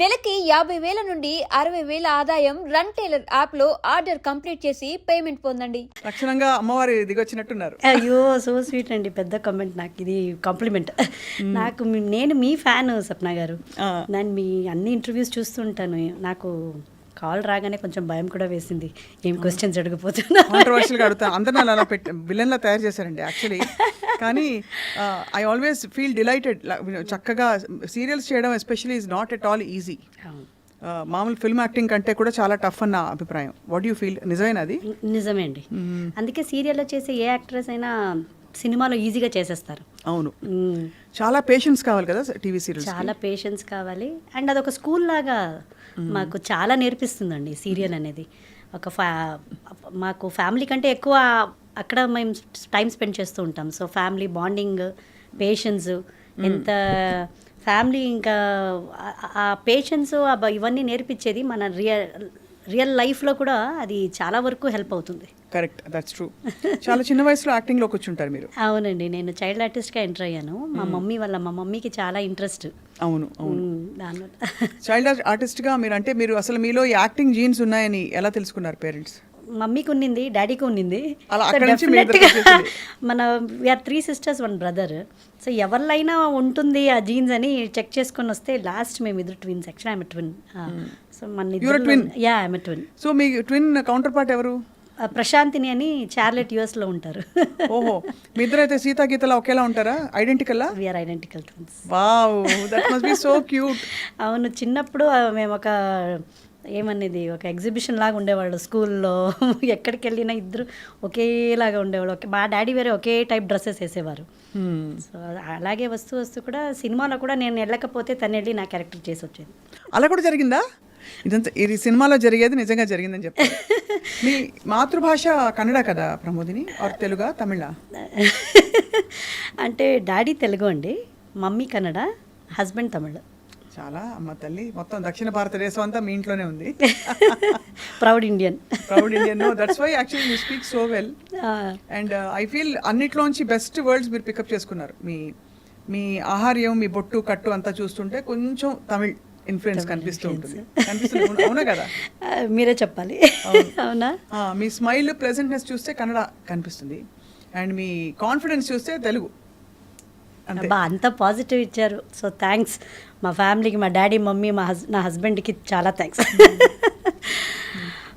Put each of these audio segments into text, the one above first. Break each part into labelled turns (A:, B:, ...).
A: నెలకి 50,000 నుండి 60,000 ఆదాయం రన్ టైలర్ యాప్ లో ఆర్డర్ కంప్లీట్ చేసి పేమెంట్ పొందండి.
B: లక్షణంగా అమ్మవారి దిగొచ్చినట్టున్నారు.
C: అయ్యో సో స్వీట్ అండి, పెద్ద కామెంట్. నాకు ఇది కాంప్లిమెంట్. నాకు నేను మీ ఫ్యాన్ సప్న గారు. నేను మీ అన్ని ఇంటర్వ్యూస్ చూస్తుంటాను. నాకు కాల్ రాగానే కొంచెం భయం కూడా వేసింది, ఏం క్వశ్చన్స్ అడగపోతున్నా.
B: కాంట్రవర్షియల్గా అడుగుతాను, అందరిని అలా విలన్లా తయారు చేశారండి యాక్చువల్లీ. కానీ ఐ ఆల్వేస్ ఫీల్ డిలైటెడ్. చక్కగా సీరియల్స్ చేయడం especially is not at all easy. మామూలు ఫిల్మ్ యాక్టింగ్ కంటే కూడా చాలా టఫ్ అన్న అభిప్రాయం. What you feel? నిజమేనా అది?
C: నిజమే అండి. అందుకే సీరియల్లో చేసే ఏ యాక్ట్రెస్ అయినా సినిమాలో ఈజీగా చేసేస్తారు.
B: అవును, చాలా పేషెన్స్ కావాలి కదా టీవీ సీరియల్స్.
C: చాలా పేషెన్స్ కావాలి. అండ్ అదొక స్కూల్ లాగా మాకు చాలా నేర్పిస్తుందండి సీరియల్ అనేది. మాకు ఫ్యామిలీ కంటే ఎక్కువ అక్కడ మేము టైం స్పెండ్ చేస్తూ ఉంటాం. సో ఫ్యామిలీ బాండింగ్, పేషెన్స్, ఎంత ఫ్యామిలీ, ఇంకా ఆ పేషెన్స్ ఇవన్నీ నేర్పించేది మన రియల్ లైఫ్లో కూడా అది చాలా వరకు హెల్ప్ అవుతుంది.
B: Correct, that's true. చాలా చిన్న వయసులో యాక్టింగ్లో కూర్చుంటారు మీరు.
C: అవునండి, నేను చైల్డ్ ఆర్టిస్ట్గా ఎంటర్ అయ్యాను. మా మమ్మీకి చాలా ఇంట్రెస్ట్.
B: అవును అవును,
C: దానివల్ల
B: చైల్డ్ ఆర్టిస్ట్గా మీరు అంటే మీరు అసలు మీలో యాక్టింగ్ జీన్స్ ఉన్నాయని ఎలా తెలుసుకున్నారు పేరెంట్స్?
C: మమ్మీకి ఉన్నింది, డాడీకి ఉన్నింది. మన వీఆర్ 3 sisters 1 brother. సో ఎవరిలైనా ఉంటుంది ఆ జీన్స్ అని చెక్ చేసుకొని వస్తే లాస్ట్ మేము ఇద్దరు twins. Actually I'm twin. So మన యా ఐఎమ్ ట్విన్.
B: సో మీ ట్విన్ కౌంటర్ పార్ట్ ఎవరు?
C: ప్రశాంతిని అని చార్లెట్ యుఎస్లో ఉంటారు.
B: ఓహో, మీ ఇద్దరు అయితే సీతా గీతలా ఒకేలా ఉంటారా? Identical?
C: We are identical twins.
B: Wow, that must be so cute.
C: అవును, చిన్నప్పుడు మేము ఏమనేది ఒక ఎగ్జిబిషన్ లాగా ఉండేవాళ్ళు స్కూల్లో. ఎక్కడికి వెళ్ళినా ఇద్దరు ఒకేలాగా ఉండేవాళ్ళు. మా డాడీ వేరే ఒకే టైప్ డ్రెస్సెస్ వేసేవారు. సో అలాగే వస్తూ కూడా సినిమాలో కూడా నేను వెళ్ళకపోతే తను వెళ్ళి నా క్యారెక్టర్ చేసి వచ్చేది.
B: అలా కూడా జరిగిందా? ఇదంతా ఇది సినిమాలో జరిగేది నిజంగా జరిగిందని చెప్పారు. మీ మాతృభాష కన్నడ కదా ప్రమోదిని? ఆర్ తెలుగా, తమిళ?
C: అంటే డాడీ తెలుగు అండి, మమ్మీ కన్నడ, హస్బెండ్ తమిళ.
B: చాలా అమ్మ తల్లి, మొత్తం దక్షిణ భారతదేశం అంతా మీ ఇంట్లోనే ఉంది.
C: Proud Indian.
B: Proud Indian. No, that's why actually you speak so well. And I feel అన్నిట్లోంచి బెస్ట్ వర్డ్స్ మీరు పికప్ చేసుకున్నారు. మీ ఆహార్యం, మీ బొట్టు కట్టు అంతా చూస్తుంటే కొంచెం తమిళ్ ఇన్ఫ్లుయెన్స్ కనిపిస్తూ ఉంటుంది. అవునా కదా?
C: మీరే చెప్పాలి. అవునా?
B: మీ స్మైల్, ప్లెజెంట్నెస్ చూస్తే కన్నడ కనిపిస్తుంది. అండ్ మీ కాన్ఫిడెన్స్ చూస్తే తెలుగు.
C: అంత పాజిటివ్ ఇచ్చారు. సో థ్యాంక్స్ మా ఫ్యామిలీకి, మా డాడీ, మమ్మీ, నా హస్బెండ్కి చాలా thanks.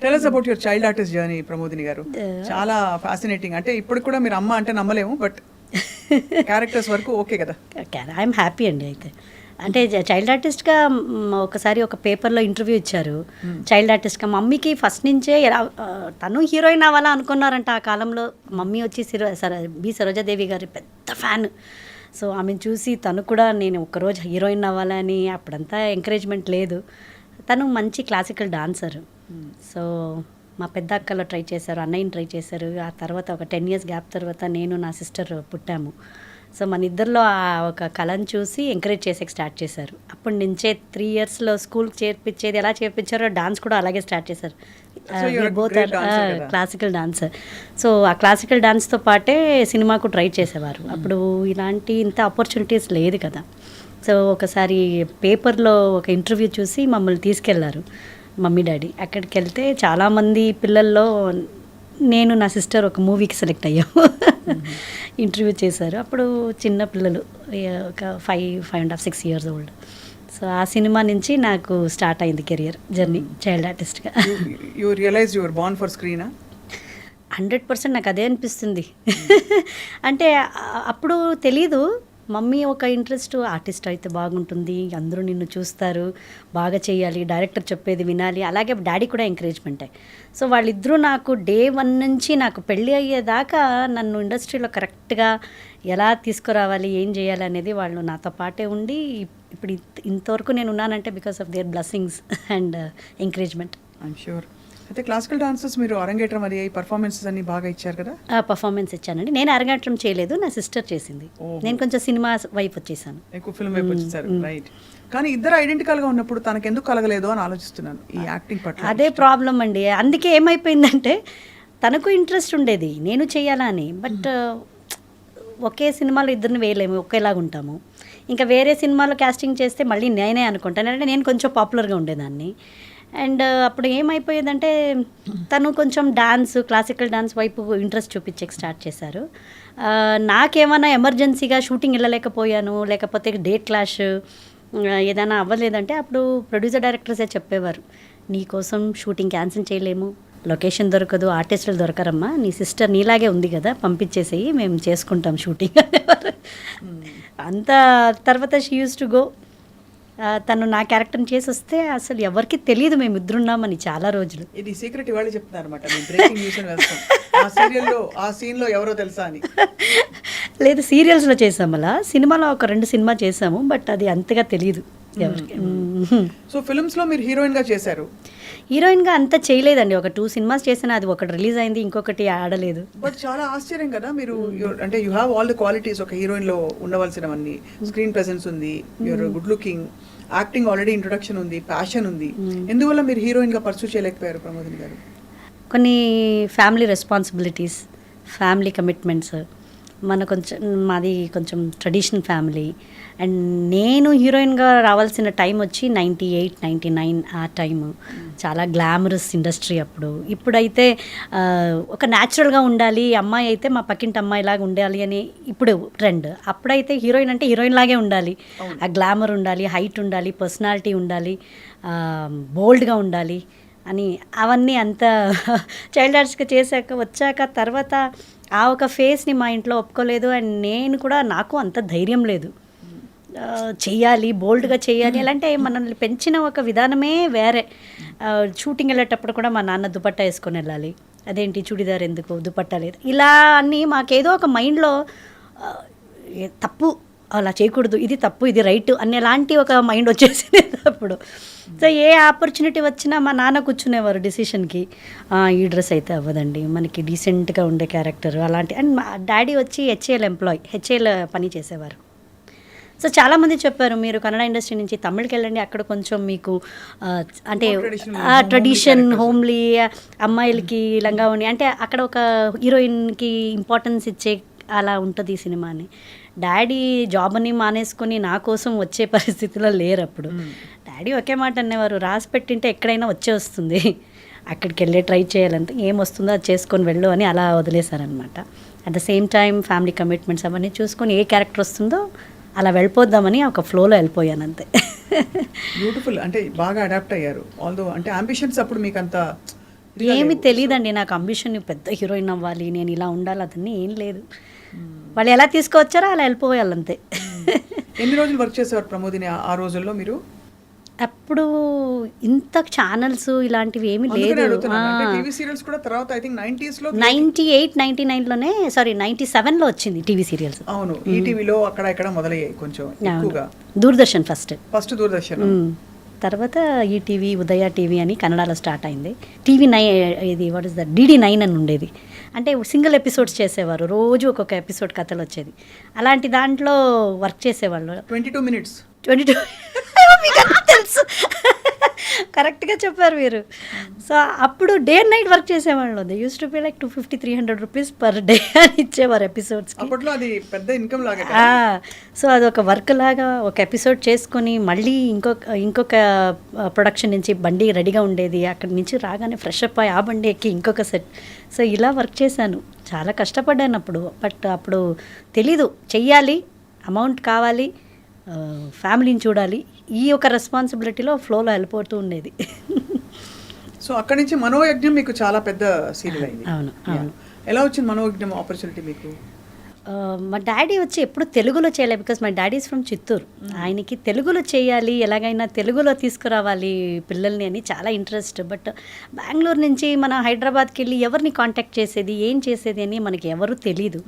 B: Tell us about your child artist journey, Pramodini గారు. చాలా ఫ్యాసినేటింగ్. అంటే ఇప్పుడు కూడా మీరు అమ్మ అంటే నమ్మలేము, బట్ క్యారెక్టర్స్ వరకు ఓకే కదా?
C: ఐఎమ్ హ్యాపీ అండి. అయితే అంటే చైల్డ్ ఆర్టిస్ట్గా ఒకసారి ఒక పేపర్లో ఇంటర్వ్యూ ఇచ్చారు. చైల్డ్ ఆర్టిస్ట్గా మమ్మీకి ఫస్ట్ నుంచే తను హీరోయిన్ అవ్వాలా అనుకున్నారంట ఆ కాలంలో. మమ్మీ వచ్చి బి సరోజాదేవి గారి పెద్ద ఫ్యాన్. సో ఆమెను చూసి తను కూడా నేను ఒకరోజు హీరోయిన్ అవ్వాలని, అప్పుడంతా ఎంకరేజ్మెంట్ లేదు. తను మంచి క్లాసికల్ డాన్సర్. సో మా పెద్ద అక్కలో ట్రై చేశారు, అన్నయ్యని ట్రై చేశారు. ఆ తర్వాత ఒక 10 years గ్యాప్ తర్వాత నేను నా సిస్టర్ పుట్టాము. సో మన ఇద్దరిలో ఒక కళను చూసి ఎంకరేజ్ చేసేకి స్టార్ట్ చేశారు. అప్పటి నుంచే 3 yearsలో స్కూల్కి చేర్పించేది ఎలా చేర్పించారో డాన్స్ కూడా అలాగే స్టార్ట్ చేశారు. Both classical dancer. సో ఆ క్లాసికల్ డాన్స్తో పాటే సినిమాకు ట్రై చేసేవారు. అప్పుడు ఇంత ఆపర్చునిటీస్ లేదు కదా. సో ఒకసారి పేపర్లో ఒక ఇంటర్వ్యూ చూసి మమ్మల్ని తీసుకెళ్లారు మమ్మీ డాడీ. అక్కడికి వెళ్తే చాలామంది పిల్లల్లో నేను నా సిస్టర్ ఒక మూవీకి సెలెక్ట్ అయ్యాము. ఇంటర్వ్యూ చేశారు. అప్పుడు చిన్న పిల్లలు, ఒక 5.5-6 years old. సో ఆ సినిమా నుంచి నాకు స్టార్ట్ అయింది కెరియర్ జర్నీ చైల్డ్ ఆర్టిస్ట్గా.
B: You realise your born for స్క్రీనా?
C: 100% నాకు అదే అనిపిస్తుంది. అంటే అప్పుడు తెలీదు. మమ్మీ ఒక ఇంట్రెస్ట్, ఆర్టిస్ట్ అయితే బాగుంటుంది, అందరూ నిన్ను చూస్తారు, బాగా చేయాలి, డైరెక్టర్ చెప్పేది వినాలి. అలాగే డాడీ కూడా ఎంకరేజ్మెంటే. సో వాళ్ళిద్దరూ నాకు డే 1 నుంచి నాకు పెళ్ళి అయ్యేదాకా నన్ను ఇండస్ట్రీలో కరెక్ట్గా ఎలా తీసుకురావాలి, ఏం చేయాలి అనేది వాళ్ళు నాతో పాటే ఉండి ఇప్పుడు ఇంతవరకు నేను ఉన్నానంటే because of their blessings and encouragement.
B: I'm sure. అయితే క్లాసికల్ డాన్సర్స్ మీరు అరంగేట్రం అది పర్ఫార్మెన్సెస్ అన్ని బాగా ఇచ్చారు కదా?
C: పర్ఫార్మెన్స్ ఇచ్చానండి. నేను అరంగేట్రం చేయలేదు, నా సిస్టర్ చేసింది. నేను కొంచెం సినిమా వైపు వచ్చేసాను,
B: ఎక్కువ ఫిల్మ్ వైపు వచ్చేసారు. రైట్. కానీ ఇద్దరు ఐడెంటికల్గా ఉన్నప్పుడు తనకు ఎందుకు కలగలేదు అని ఆలోచిస్తున్నాను ఈ యాక్టింగ్ పట్ల.
C: అదే ప్రాబ్లం అండి. అందుకే ఏమైపోయిందంటే తనకు ఇంట్రెస్ట్ ఉండేది నేను చేయాలా అని, బట్ ఒకే సినిమాలో ఇద్దరిని వేయలేము, ఒకేలాగా ఉంటాము. ఇంకా వేరే సినిమాలో క్యాస్టింగ్ చేస్తే మళ్ళీ నేనే అనుకుంటాను, అంటే నేను కొంచెం పాపులర్గా ఉండేదాన్ని. అండ్ అప్పుడు ఏమైపోయేదంటే తను కొంచెం డాన్స్, క్లాసికల్ డాన్స్ వైపు ఇంట్రెస్ట్ చూపించే స్టార్ట్ చేశారు. నాకేమైనా ఎమర్జెన్సీగా షూటింగ్ వెళ్ళలేకపోయాను, లేకపోతే డేట్ క్లాష్ ఏదైనా అవ్వలేదంటే అప్పుడు ప్రొడ్యూసర్ డైరెక్టర్సే చెప్పేవారు, నీకోసం షూటింగ్ క్యాన్సిల్ చేయలేము, లొకేషన్ దొరకదు, ఆర్టిస్టులు దొరకరమ్మా, నీ సిస్టర్ నీలాగే ఉంది కదా, పంపించేసేయి, మేము చేసుకుంటాం షూటింగ్ అనేవారు. అంత తర్వాత షీ యూస్ టు గో. తను నా క్యారెక్టర్ని చేసి వస్తే అసలు ఎవరికి తెలియదు మేము ఇద్దరున్నామని చాలా రోజులు.
B: ఇది సీక్రెట్ ఇవాళ చెప్తున్నారు అనమాట, బ్రేకింగ్ న్యూస్ అని వేస్తాం ఆ సీరియల్లో ఆ సీన్లో ఎవరో తెలుసా అని.
C: లేదు, సీరియల్స్లో చేసాం, అలా సినిమాలో ఒక 2 సినిమా చేసాము, బట్ అది అంతగా తెలియదు ఎవరికి.
B: సో ఫిల్మ్స్లో మీరు హీరోయిన్గా చేశారు.
C: హీరోయిన్గా అంత చేయలేదండి, ఒక 2 సినిమాస్ చేసిన, అది ఒకటి రిలీజ్ అయింది, ఇంకొకటి ఆడలేదు.
B: బట్ చాలా ఆశ్చర్యం కదా మీరు, అంటే you have all the qualities ఒక హీరోయిన్లో ఉండవలసినవన్నీ. స్క్రీన్ ప్రెసెన్స్ ఉంది, you are good looking, acting already introduction ఉంది, ప్యాషన్ ఉంది. ఎందువల్ల మీరు హీరోయిన్గా పర్సూ చేయలేకపోయారు ప్రమోదిని గారు?
C: కొన్ని ఫ్యామిలీ రెస్పాన్సిబిలిటీస్, ఫ్యామిలీ కమిట్మెంట్స్, మాది కొంచెం ట్రెడిషనల్ ఫ్యామిలీ. అండ్ నేను హీరోయిన్గా రావాల్సిన టైం వచ్చి 98, 99 ఆ టైము. చాలా గ్లామరస్ ఇండస్ట్రీ అప్పుడు. ఇప్పుడైతే ఒక న్యాచురల్గా ఉండాలి, అమ్మాయి అయితే మా పక్కింటి అమ్మాయిలాగా ఉండాలి అని ఇప్పుడు ట్రెండ్. అప్పుడైతే హీరోయిన్ అంటే హీరోయిన్ లాగే ఉండాలి, ఆ గ్లామర్ ఉండాలి, హైట్ ఉండాలి, పర్సనాలిటీ ఉండాలి, బోల్డ్గా ఉండాలి అని, అవన్నీ అంత చైల్డ్ ఆర్ట్స్గా చేశాక వచ్చాక తర్వాత ఆ ఒక ఫేస్ని మా ఇంట్లో ఒప్పుకోలేదు. అండ్ నేను కూడా, నాకు అంత ధైర్యం లేదు, చెయ్యాలి, బోల్డ్గా చెయ్యాలి. అంటే మనల్ని పెంచిన ఒక విధానమే వేరే. షూటింగ్ వెళ్ళేటప్పుడు కూడా మా నాన్న దుపట్టా వేసుకొని వెళ్ళాలి, అదేంటి చుడిదార్ ఎందుకు, దుపట్టా లేదు, ఇలా అన్నీ మాకేదో ఒక మైండ్లో తప్పు, అలా చేయకూడదు, ఇది తప్పు, ఇది రైట్ అనేలాంటి ఒక మైండ్ వచ్చేసింది అప్పుడు. సో ఏ ఆపర్చునిటీ వచ్చినా మా నాన్న కూర్చునేవారు డిసిషన్కి, ఈ డ్రెస్ అయితే అవ్వదండి, మనకి డీసెంట్గా ఉండే క్యారెక్టర్ అలాంటి. అండ్ మా డాడీ వచ్చి హెచ్ఏఎల్ పని చేసేవారు. సో చాలామంది చెప్పారు, మీరు కన్నడ ఇండస్ట్రీ నుంచి తమిళకి వెళ్ళండి, అక్కడ కొంచెం మీకు అంటే ట్రెడిషన్, హోమ్లీ, అమ్మాయిలకి లంగావని, అంటే అక్కడ ఒక హీరోయిన్కి ఇంపార్టెన్స్ ఇచ్చే అలా ఉంటుంది సినిమా అని. డాడీ జాబ్ అని మానేసుకొని నా కోసం వచ్చే పరిస్థితిలో లేరు అప్పుడు. డాడీ ఒకే మాట అనేవారు, రాసి పెట్టింటే ఎక్కడైనా వస్తుంది, అక్కడికి వెళ్ళే ట్రై చేయాలంటే ఏం వస్తుందో అది చేసుకొని వెళ్ళు అని అలా వదిలేశారనమాట. At the same time family commitments అవన్నీ చూసుకొని ఏ క్యారెక్టర్ వస్తుందో అలా వెళ్ళిపోద్దామని ఒక ఫ్లోలో వెళ్ళిపోయాను అంతే.
B: బ్యూటిఫుల్, అంటే బాగా అడాప్ట్ అయ్యారు. ఆల్దో అంటే అంబిషన్స్ అప్పుడు మీకు అంత
C: ఏమీ తెలియదండి, నాకు అంబిషన్ పెద్ద హీరోయిన్ అవ్వాలి, నేను ఇలా ఉండాలి, అదన్నీ ఏం లేదు. వాళ్ళు ఎలా తీసుకొచ్చారో అలా వెళ్ళిపోయాలంతే.
B: ఎన్ని రోజులు వర్క్ చేసేవారు ప్రమోదిని ఆ రోజుల్లో మీరు?
C: అప్పుడు ఇంత ఛానల్స్ ఇలాంటివి ఏమీ లేదు. 98, 99లోనే, సారీ 97లో వచ్చింది టీవీ సీరియల్స్.
B: అవును, ఈటీవీలో అక్కడ ఇక్కడ మొదలయ్యాయి కొంచెం ఎక్కువగా.
C: దూరదర్శన్ ఫస్ట్
B: దూరదర్శన్,
C: తర్వాత ఈటీవీ, ఉదయ టీవీ అని కన్నడలో స్టార్ట్ అయింది. టీవీ 9, ఇది వాట్ ఇస్ ద DD9 అని ఉండేది. అంటే సింగిల్ ఎపిసోడ్స్ చేసేవారు, రోజు ఒక్కొక్క ఎపిసోడ్ కథలు వచ్చేది. అలాంటి దాంట్లో వర్క్ చేసేవాళ్ళు.
B: 22 minutes.
C: తెలుసు, కరెక్ట్గా చెప్పారు మీరు. సో అప్పుడు డే అండ్ నైట్ వర్క్ చేసేవాళ్ళు. They use to be like 250-300 rupees per day అని ఇచ్చేవారు ఎపిసోడ్స్కి.
B: అప్పట్లో అది పెద్ద ఇన్కమ్ లాగా.
C: సో అది ఒక వర్క్ లాగా, ఒక ఎపిసోడ్ చేసుకొని మళ్ళీ ఇంకొక ప్రొడక్షన్ నుంచి బండి రెడీగా ఉండేది, అక్కడి నుంచి రాగానే ఫ్రెష్ అప్ అయ్యి ఆ బండి ఎక్కి ఇంకొక సెట్. సో ఇలా వర్క్ చేశాను, చాలా కష్టపడ్డాను అప్పుడు. బట్ అప్పుడు తెలీదు, చెయ్యాలి, అమౌంట్ కావాలి, ఫ్యామిలీని చూడాలి, ఈ ఒక రెస్పాన్సిబిలిటీలో ఫ్లోలో వెళ్ళిపోతూ ఉండేది.
B: సో అక్కడి నుంచి మనోయజ్ఞం మీకు చాలా పెద్ద సీరియల్ అయింది.
C: అవును.
B: ఎలా వచ్చింది మనోయజ్ఞం ఆపర్చునిటీ మీకు?
C: మా డాడీ వచ్చి ఎప్పుడు తెలుగులో చేయలేదు, because my daddy is from Chittoor. ఆయనకి తెలుగులో చేయాలి, ఎలాగైనా తెలుగులో తీసుకురావాలి పిల్లల్ని అని చాలా ఇంట్రెస్ట్. బట్ బెంగళూరు నుంచి మన హైదరాబాద్కి వెళ్ళి ఎవరిని కాంటాక్ట్ చేసేది, ఏం చేసేది అని మనకి ఎవరు తెలీదు.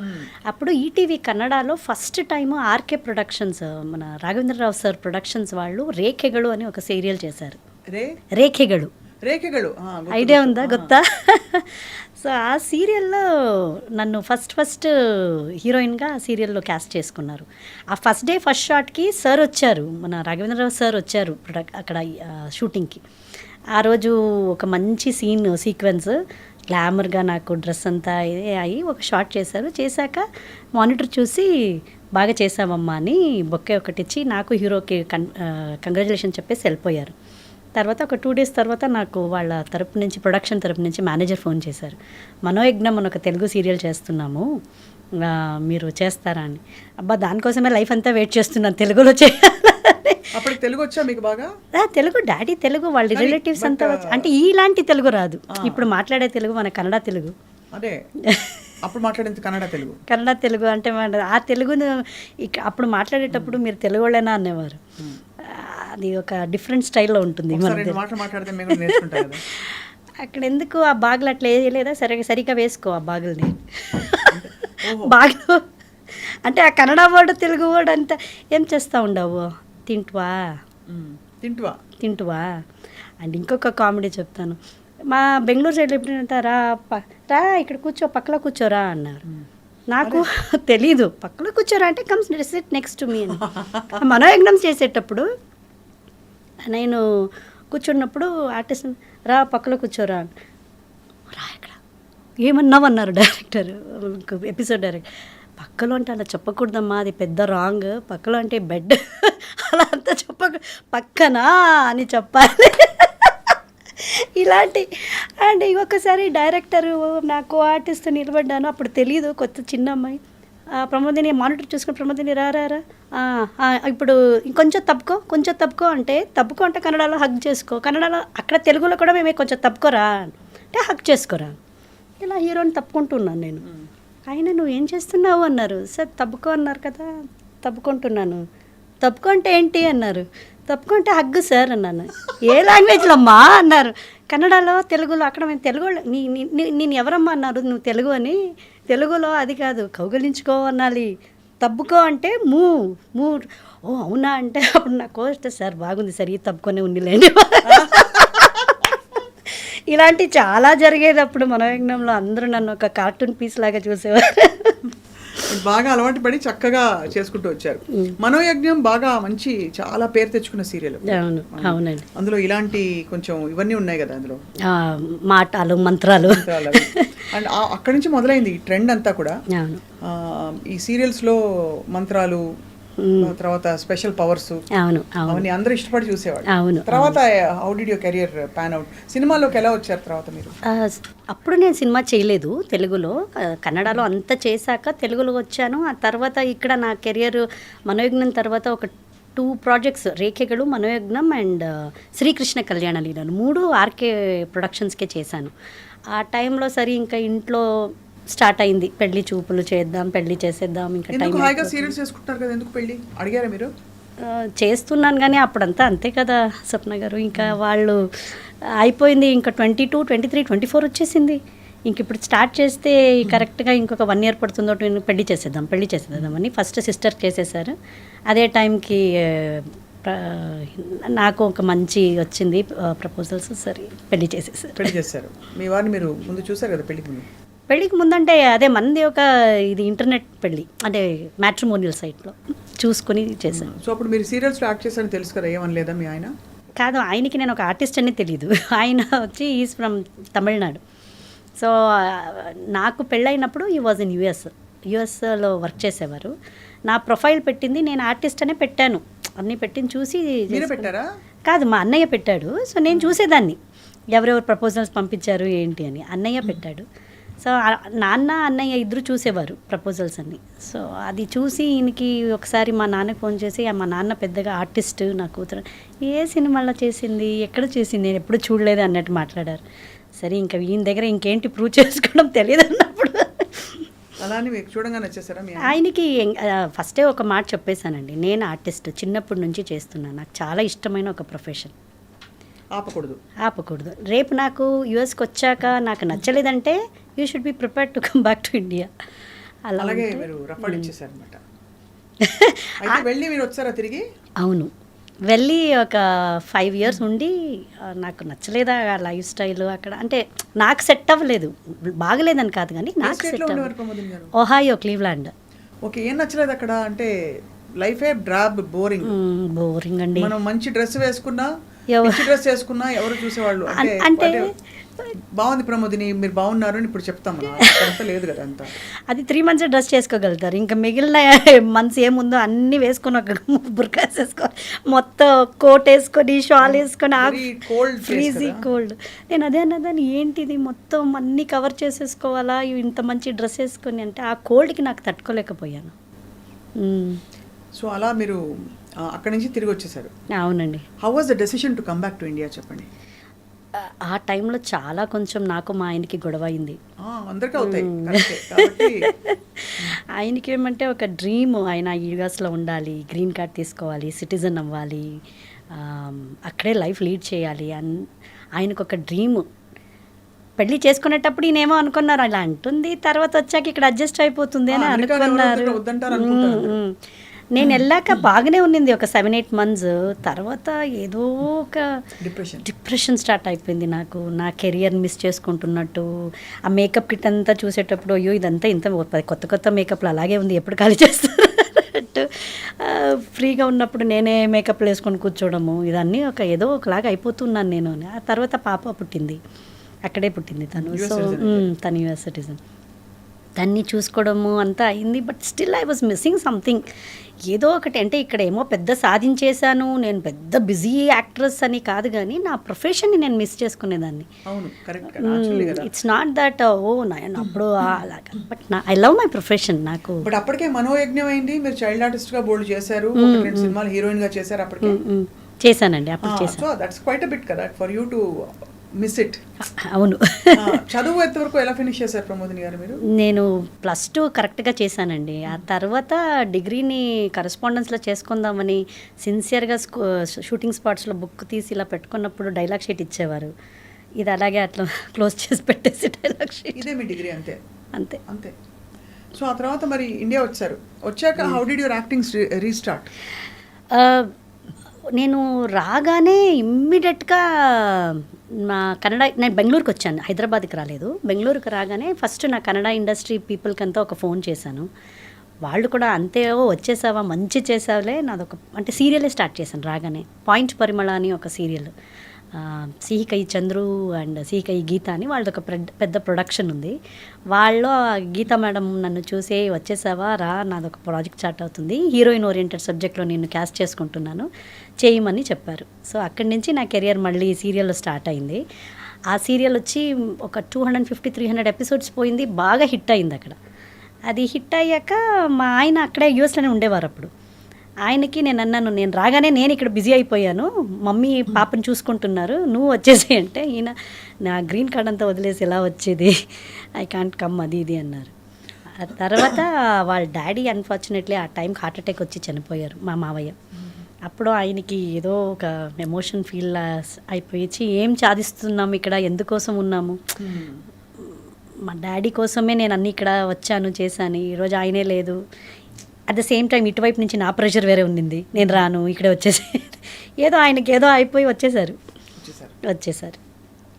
C: అప్పుడు ఈటీవీ కన్నడలో ఫస్ట్ టైము ఆర్కే ప్రొడక్షన్స్, మన రాఘవేంద్రరావు సార్ ప్రొడక్షన్స్ వాళ్ళు రేఖెగళు అని ఒక సీరియల్ చేశారు. రేఖెగళు ఐడియా ఉందా, గుర్తా? సో ఆ సీరియల్లో నన్ను ఫస్ట్ హీరోయిన్గా ఆ సీరియల్లో క్యాస్ట్ చేసుకున్నారు. ఆ ఫస్ట్ డే ఫస్ట్ షాట్కి సార్ వచ్చారు, మన రాఘవేంద్రరావు సార్ వచ్చారు అక్కడ షూటింగ్కి. ఆ రోజు ఒక మంచి సీక్వెన్స్ గ్లామర్గా నాకు డ్రెస్ అంతా అయ్యి ఒక షాట్ చేశారు. చేశాక మానిటర్ చూసి బాగా చేసావమ్మా అని బొక్కే ఒకటి ఇచ్చి నాకు హీరోకి కంగ్రాచులేషన్ చెప్పేసి వెళ్ళిపోయారు. తర్వాత ఒక 2 days తర్వాత నాకు వాళ్ళ తరపు నుంచి ప్రొడక్షన్ తరపు నుంచి మేనేజర్ ఫోన్ చేశారు, మనోయజ్ఞం అని ఒక తెలుగు సీరియల్ చేస్తున్నాము, మీరు చేస్తారా అని. అబ్బా దానికోసమే లైఫ్ అంతా వెయిట్ చేస్తున్నాను తెలుగులో చేయాలని.
B: అప్పుడు తెలుగు వచ్చా మీకు బాగా?
C: తెలుగు డాడీ తెలుగు, వాళ్ళ రిలేటివ్స్ అంతా అంటే ఇలాంటి తెలుగు రాదు, ఇప్పుడు మాట్లాడే తెలుగు మన కన్నడ తెలుగు.
B: అదే అప్పుడు మాట్లాడేది కన్నడ
C: తెలుగు అంటే ఆ తెలుగును అప్పుడు మాట్లాడేటప్పుడు మీరు తెలుగు వాళ్ళేనా అనేవారు. అది ఒక డిఫరెంట్ స్టైల్లో ఉంటుంది. అక్కడ ఎందుకు ఆ బాగులు అట్లా వేయలేదా, సరిగా వేసుకో ఆ బాగుల్ని బాగులు అంటే ఆ కన్నడ వర్డ్ తెలుగు వర్డ్ అంతా ఏం చేస్తూ ఉండవు, తింటువా అండ్ ఇంకొక కామెడీ చెప్తాను. మా బెంగళూరు సైడ్లో ఎప్పుడైనా రా ఇక్కడ కూర్చో, పక్కలో కూర్చోరా అన్నారు. నాకు తెలీదు పక్కలో కూర్చోరా అంటే కమ్స్ సిట్ నెక్స్ట్ మీ అని. మనోయజ్ఞం చేసేటప్పుడు నేను కూర్చున్నప్పుడు ఆర్టిస్ట్ రా పక్కలో కూర్చోరా, రా ఇక్కడ ఏమన్నావు అన్నారు డైరెక్టర్, ఎపిసోడ్ డైరెక్టర్. పక్కలో అంటే అలా చెప్పకూడదమ్మా, అది పెద్ద రాంగ్, పక్కలో అంటే బెడ్ అలా అంతా పక్కనా అని చెప్పాలి. ఇలాంటి అండ్ ఇంకొకసారి డైరెక్టరు నాకు ఆర్టిస్ట్ నిలబడ్డాను, అప్పుడు తెలీదు, కొత్త చిన్న అమ్మాయి. ప్రమోదిని మానిటర్ చూసుకుని ప్రమోదిని రా ఇప్పుడు ఇంకొంచెం తప్పుకో అంటే కన్నడలో హగ్ చేసుకో, కన్నడలో అక్కడ తెలుగులో కూడా మేము కొంచెం తప్పుకోరా అంటే హగ్ చేసుకోరా. ఇలా హీరోని తప్పుకుంటున్నాను నేను. ఆయన నువ్వేం చేస్తున్నావు అన్నారు. సార్ తప్పుకో అన్నారు కదా, తప్పుకుంటున్నాను. తప్పుకో అంటే ఏంటి అన్నారు. తప్పుకో అంటే హగ్గు సార్ అన్నాను. ఏ లాంగ్వేజ్లో అమ్మా అన్నారు. కన్నడలో తెలుగులో. అక్కడ మేము తెలుగు నేను ఎవరమ్మా అన్నారు నువ్వు తెలుగు అని. తెలుగులో అది కాదు, కౌగలించుకో అనాలి. తప్పుకో అంటే మూ. ఓ అవునా అంటే అప్పుడు నా కోస్ట్ సార్ బాగుంది సార్, ఈ తప్పుకొనే ఉండిలేండి. ఇలాంటి చాలా జరిగేది అప్పుడు మనోయజ్ఞంలో. అందరూ నన్ను ఒక కార్టూన్ పీస్ లాగా చూసేవారు.
B: బాగా అలవాటు పడి చక్కగా చేసుకుంటూ వచ్చారు. మనోయజ్ఞం బాగా మంచి చాలా పేరు తెచ్చుకున్న సీరియల్.
C: అవునండి.
B: అందులో ఇలాంటి కొంచెం ఇవన్నీ ఉన్నాయి కదా, అందులో
C: మాటలు మంత్రాలు
B: అండ్ అక్కడి నుంచి మొదలైంది ఈ ట్రెండ్ అంతా కూడా. ఈ సీరియల్స్ లో మంత్రాలు, తర్వాత స్పెషల్ పవర్స్, అవన్నీ అందరూ ఇష్టపడి చూసేవాడు. తర్వాత how did your career pan out? సినిమాలోకి ఎలా వచ్చారు తర్వాత మీరు?
C: అప్పుడు నేను సినిమా చేయలేదు తెలుగులో, కన్నడలో అంతా చేశాక తెలుగులో వచ్చాను. ఆ తర్వాత ఇక్కడ నా కెరియర్ మనోయజ్ఞం తర్వాత ఒక 2 ప్రాజెక్ట్స్, రేఖెగలు, మనోయజ్ఞం అండ్ శ్రీకృష్ణ కళ్యాణ లీలలు 3 ఆర్కే ప్రొడక్షన్స్కే చేశాను. ఆ టైంలో సరే ఇంకా ఇంట్లో స్టార్ట్ అయింది, పెళ్లి చూపులు చేద్దాం, పెళ్లి చేసేద్దాం, ఇంకా టైం
B: సీరియల్స్ చేసుకుంటారు కదా, ఎందుకు పెళ్లి అడిగారా మీరు?
C: చేస్తున్నాను కానీ అప్పుడంతా అంతే కదా స్వప్న గారు, ఇంకా వాళ్ళు అయిపోయింది, ఇంకా 22, 23, 24 వచ్చేసింది. ఇంక ఇప్పుడు స్టార్ట్ చేస్తే కరెక్ట్గా ఇంకొక 1 year పడుతుందో పెళ్లి చేసేద్దామని ఫస్ట్ సిస్టర్ చేసేసారు. అదే టైంకి నాకు ఒక మంచి వచ్చింది ప్రపోజల్స్, సరే పెళ్లి చేసేసారు.
B: మీ వారిని మీరు ముందు చూసారు కదా
C: పెళ్ళికి ముందంటే అదే మంది ఒక ఇది ఇంటర్నెట్ పెళ్ళి అంటే మ్యాట్రిమోనియల్ సైట్లో చూసుకుని చేశాను.
B: సో అప్పుడు మీరు సీరియల్స్లో యాక్ట్ చేశారని తెలుసు కదా, ఏమనలేదా మీ ఆయన?
C: కాదు, ఆయనకి నేను ఒక ఆర్టిస్ట్ అని తెలీదు. ఆయన వచ్చి ఈజ్ ఫ్రమ్ తమిళనాడు. సో నాకు పెళ్ళైనప్పుడు ఈ వాజ్ ఇన్ యుఎస్లో వర్క్ చేసేవారు. నా ప్రొఫైల్ పెట్టింది నేను ఆర్టిస్ట్ అనే పెట్టాను, అన్నీ పెట్టిని చూసి.
B: పెట్టారా?
C: కాదు, మా అన్నయ్య పెట్టాడు. సో నేను చూసేదాన్ని ఎవరెవరు ప్రపోజల్స్ పంపించారు ఏంటి అని. అన్నయ్య పెట్టాడు. సో నాన్న అన్నయ్య ఇద్దరు చూసేవారు ప్రపోజల్స్ అన్ని. సో అది చూసి ఈయనకి ఒకసారి మా నాన్నకి ఫోన్ చేసి, మా నాన్న పెద్దగా ఆర్టిస్ట్, నా కూతురు ఏ సినిమాలో చేసింది, ఎక్కడ చేసింది, నేను ఎప్పుడు చూడలేదు అన్నట్టు మాట్లాడారు. సరే ఇంకా ఈయన దగ్గర ఇంకేంటి ప్రూవ్ చేసుకోవడం తెలియదు అన్నప్పుడు ఆయనకి ఫస్టే ఒక మాట చెప్పేశానండి, నేను ఆర్టిస్ట్ చిన్నప్పటి నుంచి చేస్తున్నాను, నాకు చాలా ఇష్టమైన ఒక ప్రొఫెషన్, ఆపకూడదు. రేపు నాకు యుఎస్కి వచ్చాక నాకు నచ్చలేదంటే you should be prepared to come back to India.
B: అలాగే మీరు రఫాడ్ ఇచ్చేసారన్నమాట. వెళ్ళి మీరు వచ్చారా తిరిగి?
C: అవును, వెళ్ళి ఒక 5 years ఉండి నాకు నచ్చలేదా లైఫ్ స్టైల్ అక్కడ, అంటే నాకు సెట్ అవ్వలేదు, బాగలేదని కాదు కానీ నాకు సెట్ అవ్వలేదు. Ohio, Cleveland.
B: ఓకే, ఏం నచ్చలేదు అక్కడ? అంటే లైఫే డ్రాబ్, బోరింగ్
C: అండి.
B: మనం మంచి డ్రెస్ వేసుకున్నా డ్రెస్ వేసుకున్నా ఎవరు చూసేవాళ్ళు
C: అంటే
B: బాగుంది ప్రమోదిని, మీరు బాగున్నారు అని ఇప్పుడు చెప్తాం మనం. అంత లేదు కదా అంత.
C: అది 3 months డ్రెస్ చేసుకోగలుగుతారు, ఇంకా మిగిలిన మంత్స్ ఏముందో అన్నీ వేసుకొని ఒక బుర్కాస్ వేసుకొని మొత్తం కోట్ వేసుకొని షాల్ వేసుకొని ఫ్రీజీ కోల్డ్. నేను అదే అన్నదాన్ని, ఏంటిది మొత్తం అన్నీ కవర్ చేసేసుకోవాలా ఇంత మంచి డ్రెస్ వేసుకొని అంటే ఆ కోల్డ్కి నాకు తట్టుకోలేకపోయాను.
B: సో అలా మీరు అక్కడి నుంచి తిరిగి వచ్చేసారు.
C: అవునండి.
B: How was the decision to come back to India చెప్పండి.
C: ఆ టైంలో చాలా కొంచెం నాకు మా ఆయనకి గొడవ అయింది.
B: అందరికీ అవుతాయి కాబట్టి
C: ఆయనకి ఏమంటే ఒక డ్రీమ్, ఆయన యూఎస్లో ఉండాలి, గ్రీన్ కార్డ్ తీసుకోవాలి, సిటిజన్ అవ్వాలి, అక్కడే లైఫ్ లీడ్ చేయాలి అని ఆయనకు ఒక డ్రీమ్. పెళ్లి చేసుకునేటప్పుడు ఈయనేమో అనుకున్నారు అలా అంటుంది, తర్వాత వచ్చాక ఇక్కడ అడ్జస్ట్ అయిపోతుంది అని అనుకున్నారు. నేను వెళ్ళాక బాగానే ఉన్నింది ఒక 7-8 months. తర్వాత ఏదో ఒక డిప్రెషన్ స్టార్ట్ అయిపోయింది నాకు. నా కెరియర్ మిస్ చేసుకుంటున్నట్టు, ఆ మేకప్ కిట్ అంతా చూసేటప్పుడు అయ్యో ఇదంతా ఇంత కొత్త మేకప్లు అలాగే ఉంది, ఎప్పుడు ఖాళీ చేస్తారు అన్నట్టు. ఫ్రీగా ఉన్నప్పుడు నేనే మేకప్లు వేసుకొని కూర్చోవడము, ఇదన్నీ ఒక ఏదో ఒకలాగా అయిపోతున్నాను నేను. ఆ తర్వాత పాప పుట్టింది, అక్కడే పుట్టింది తను. సో తను యూఎస్ సిటిజన్. దాన్ని చూసుకోవడము అంతా అయింది, but still I was missing something. ఏదో ఒకటి అంటే ఇక్కడ ఏమో పెద్ద సాధించేశాను, నేను పెద్ద బిజీ యాక్ట్రెస్ అని కాదు, కానీ నా ప్రొఫెషన్ని నేను మిస్ చేసుకునేదాన్ని. ఇట్స్ నాట్ దట్ నేను అప్పుడు అలాగా, but I love my profession. నాకు
B: బట్ అప్పటికే మనోయజ్ఞం అయింది, మీరు చైల్డ్ ఆర్టిస్ట్గా బోల్డ్ చేశారు, 2 సినిమాలు హీరోయిన్గా చేశారు. అప్పటికే
C: చేశానండి, అప్పుడు చేశాను.
B: So that's quite a bit కదా for you to miss it.
C: అవును.
B: చదువు ఎంతవరకు ఎలా ఫినిష్ చేశారు ప్రమోదిని గారు మీరు?
C: నేను +2 కరెక్ట్గా చేశానండి. ఆ తర్వాత డిగ్రీని కరెస్పాండెన్స్లో చేసుకుందామని సిన్సియర్గా షూటింగ్ స్పాట్స్లో బుక్ తీసి ఇలా పెట్టుకున్నప్పుడు డైలాగ్ షీట్ ఇచ్చేవారు. ఇది అలాగే అట్లా క్లోజ్ చేసి పెట్టేసి డైలాగ్ షీట్.
B: ఇదే మీ డిగ్రీ? అంతే
C: అంతే
B: అంతే. సో ఆ తర్వాత మరి ఇండియా వచ్చాక how did your acting restart?
C: నేను రాగానే ఇమ్మీడియట్గా నా కన్నడ, నేను బెంగళూరుకి వచ్చాను, హైదరాబాద్కి రాలేదు. బెంగళూరుకి రాగానే ఫస్ట్ నా కన్నడ ఇండస్ట్రీ పీపుల్కి అంతా ఒక ఫోన్ చేశాను. వాళ్ళు కూడా అంతే వచ్చేసావా, మంచి చేసావులే. నాదొక అంటే సీరియలే స్టార్ట్ చేశాను రాగానే. పాయింట్ పరిమళ అని ఒక సీరియల్, సిహికై చంద్రు అండ్ సిహికై గీత అని వాళ్ళది ఒక పెద్ద ప్రొడక్షన్ ఉంది. వాళ్ళు గీత మేడం నన్ను చూసి వచ్చేసావా రా, నాదొక ప్రాజెక్ట్ స్టార్ట్ అవుతుంది, హీరోయిన్ ఓరియంటెడ్ సబ్జెక్ట్లో నేను క్యాస్ట్ చేసుకుంటున్నాను, చేయమని చెప్పారు. సో అక్కడి నుంచి నా కెరియర్ మళ్ళీ సీరియల్లో స్టార్ట్ అయింది. ఆ సీరియల్ వచ్చి ఒక 250-300 ఎపిసోడ్స్ పోయింది, బాగా హిట్ అయింది అక్కడ. అది హిట్ అయ్యాక మా ఆయన అక్కడే యూఎస్లోనే ఉండేవారు. అప్పుడు ఆయనకి నేను అన్నాను, నేను రాగానే నేను ఇక్కడ బిజీ అయిపోయాను, మమ్మీ పాపను చూసుకుంటున్నారు, నువ్వు వచ్చేసి అంటే ఈయన నా గ్రీన్ కార్డ్ అంతా వదిలేసి ఎలా వచ్చేది, ఐ కాంట్ కమ్ అది ఇది అన్నారు. ఆ తర్వాత వాళ్ళ డాడీ అన్ఫార్చునేట్లీ ఆ టైంకి హార్ట్ అటాక్ వచ్చి చనిపోయారు, మా మావయ్య. అప్పుడు ఆయనకి ఏదో ఒక ఎమోషన్ ఫీల్ అయిపోయి, ఏం సాధిస్తున్నాము ఇక్కడ, ఎందుకోసం ఉన్నాము, మా డాడీ కోసమే నేను అన్నీ ఇక్కడ వచ్చాను చేశాను, ఈరోజు ఆయనే లేదు. అట్ ద సేమ్ టైం ఇటువైపు నుంచి నా ప్రెషర్ వేరే ఉండింది, నేను రాను ఇక్కడే వచ్చేసి ఏదో ఆయనకి ఏదో అయిపోయి వచ్చేసారు.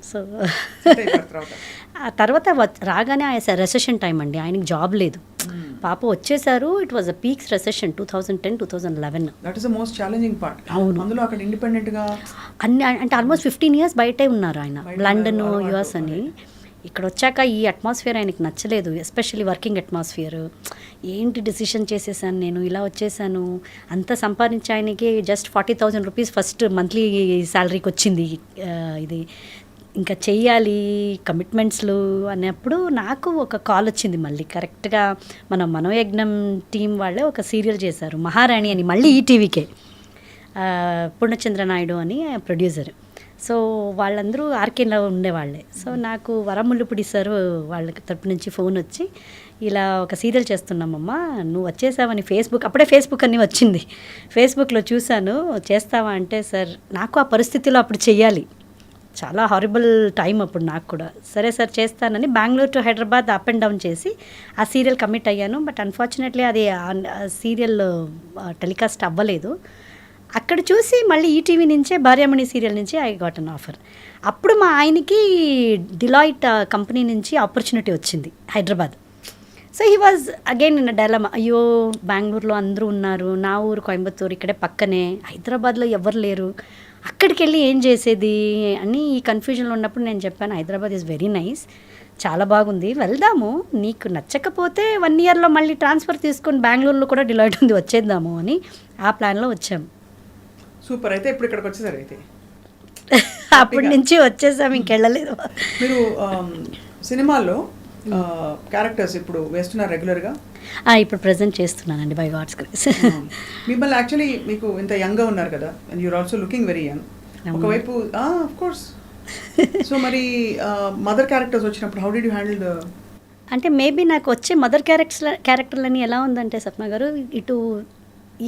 C: సో ఆ తర్వాత రాగానే రెసెషన్ టైం అండి, ఆయనకి జాబ్ లేదు, పాప వచ్చేసారు. It was a peaks recession 2010-2011.
B: That is the most challenging part.
C: అవును.
B: అందులో అక్కడ ఇండిపెండెంట్గా
C: అన్ని అంటే ఆల్మోస్ట్ 15 years బయటే ఉన్నారు ఆయన, లండన్ యుఎస్ అని. ఇక్కడ వచ్చాక ఈ అట్మాస్ఫియర్ ఆయనకి నచ్చలేదు, ఎస్పెషల్లీ వర్కింగ్ అట్మాస్ఫియర్. ఏంటి డెసిషన్ చేసేసాను నేను, ఇలా వచ్చేసాను, అంతా సంపాదించి ఆయనకి జస్ట్ 40,000 rupees ఫస్ట్ మంత్లీ శాలరీకి వచ్చింది. ఇది ఇంకా చెయ్యాలి కమిట్మెంట్స్లు అన్నప్పుడు నాకు ఒక కాల్ వచ్చింది మళ్ళీ. కరెక్ట్గా మన మనోయజ్ఞం టీం వాళ్ళే ఒక సీరియల్ చేశారు, మహారాణి అని, మళ్ళీ ఈటీవీకే. పూర్ణచంద్ర నాయుడు అని ప్రొడ్యూసర్. సో వాళ్ళందరూ ఆర్కేలో ఉండేవాళ్ళే. సో నాకు వరముల్లుపుడి సార్ వాళ్ళకి తరపు నుంచి ఫోన్ వచ్చి, ఇలా ఒక సీరియల్ చేస్తున్నామమ్మా, నువ్వు వచ్చేసావని అప్పుడే ఫేస్బుక్ అన్నీ వచ్చింది, ఫేస్బుక్లో చూశాను, చేస్తావా అంటే, సార్ నాకు ఆ పరిస్థితిలో అప్పుడు చెయ్యాలి, చాలా హారిబుల్ టైం అప్పుడు నాకు కూడా. సరే సార్ చేస్తానని Bengaluru to Hyderabad up and down చేసి ఆ సీరియల్ కమిట్ అయ్యాను. బట్ అన్ఫార్చునేట్లీ అది సీరియల్ టెలికాస్ట్ అవ్వలేదు. అక్కడ చూసి మళ్ళీ ఈటీవీ నుంచే భార్యామణి సీరియల్ నుంచి ఐ గాట్ అన్ ఆఫర్. అప్పుడు మా ఆయనకి డిలాయిట్ కంపెనీ నుంచి ఆపర్చునిటీ వచ్చింది Hyderabad. So he was again in dilemma, అయ్యో బెంగళూరులో అందరూ ఉన్నారు, నా ఊరు కోయంబత్తూరు ఇక్కడే పక్కనే, హైదరాబాద్లో ఎవరు లేరు, అక్కడికి వెళ్ళి ఏం చేసేది అని ఈ కన్ఫ్యూజన్లో ఉన్నప్పుడు నేను చెప్పాను, హైదరాబాద్ ఈజ్ వెరీ నైస్, చాలా బాగుంది, వెళ్దాము, నీకు నచ్చకపోతే 1 ఇయర్లో మళ్ళీ ట్రాన్స్ఫర్ తీసుకొని బెంగళూరులో కూడా డిలైట్ ఉంది, వచ్చేద్దాము అని ఆ ప్లాన్లో వచ్చాము.
B: సూపర్. అయితే ఇప్పుడు ఇక్కడికి వచ్చేసారు అయితే.
C: అప్పటి నుంచి వచ్చేసాము, ఇంకెళ్ళలేదు.
B: మీరు సినిమాల్లో క్యారెక్టర్స్ ఇప్పుడు వేస్తున్నారు రెగ్యులర్గా?
C: ఇప్పుడు ప్రజెంట్ చేస్తున్నానండి, బై గాడ్స్ గ్రేస్.
B: మిమ్మల్ని యాక్చువల్లీ మీకు ఇంత యంగ్గా ఉన్నారు కదా, and you're also looking very young. ఒకవైపు ఆఫ్ కోర్స్. సో మరి మదర్ క్యారెక్టర్స్ వచ్చినప్పుడు how did you handle the?
C: అంటే మేబీ నాకు వచ్చే మదర్ క్యారెక్టర్లని ఎలా ఉందంటే సప్న గారు, ఇటు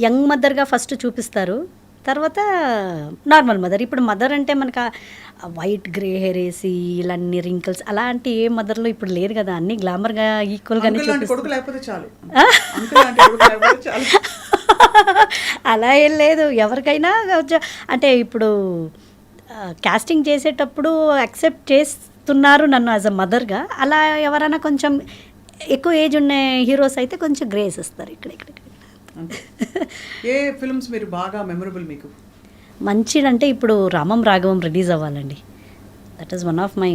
C: యంగ్ మదర్గా ఫస్ట్ చూపిస్తారు, తర్వాత నార్మల్ మదర్. ఇప్పుడు మదర్ అంటే మనకు వైట్ గ్రే హెయిర్ వేసి ఇలా అన్ని రింకిల్స్ అలాంటి ఏ మదర్లో ఇప్పుడు లేదు కదా, అన్ని గ్లామర్గా ఈక్వల్గానే
B: కొడుకు లేకపోతే చాలు.
C: అలా ఏం లేదు, ఎవరికైనా అంటే ఇప్పుడు కాస్టింగ్ చేసేటప్పుడు యాక్సెప్ట్ చేస్తున్నారు నన్ను యాజ్ అ మదర్గా. అలా ఎవరైనా కొంచెం ఎక్కువ ఏజ్ ఉన్న హీరోస్ అయితే కొంచెం గ్రేస్ ఇస్తారు ఇక్కడ.
B: ఏ ఫిల్మ్స్ మీరు బాగా మెమరబుల్ మీకు?
C: మంచిదంటే ఇప్పుడు రామం రాఘవం రిలీజ్ అవ్వాలండి. That is one of my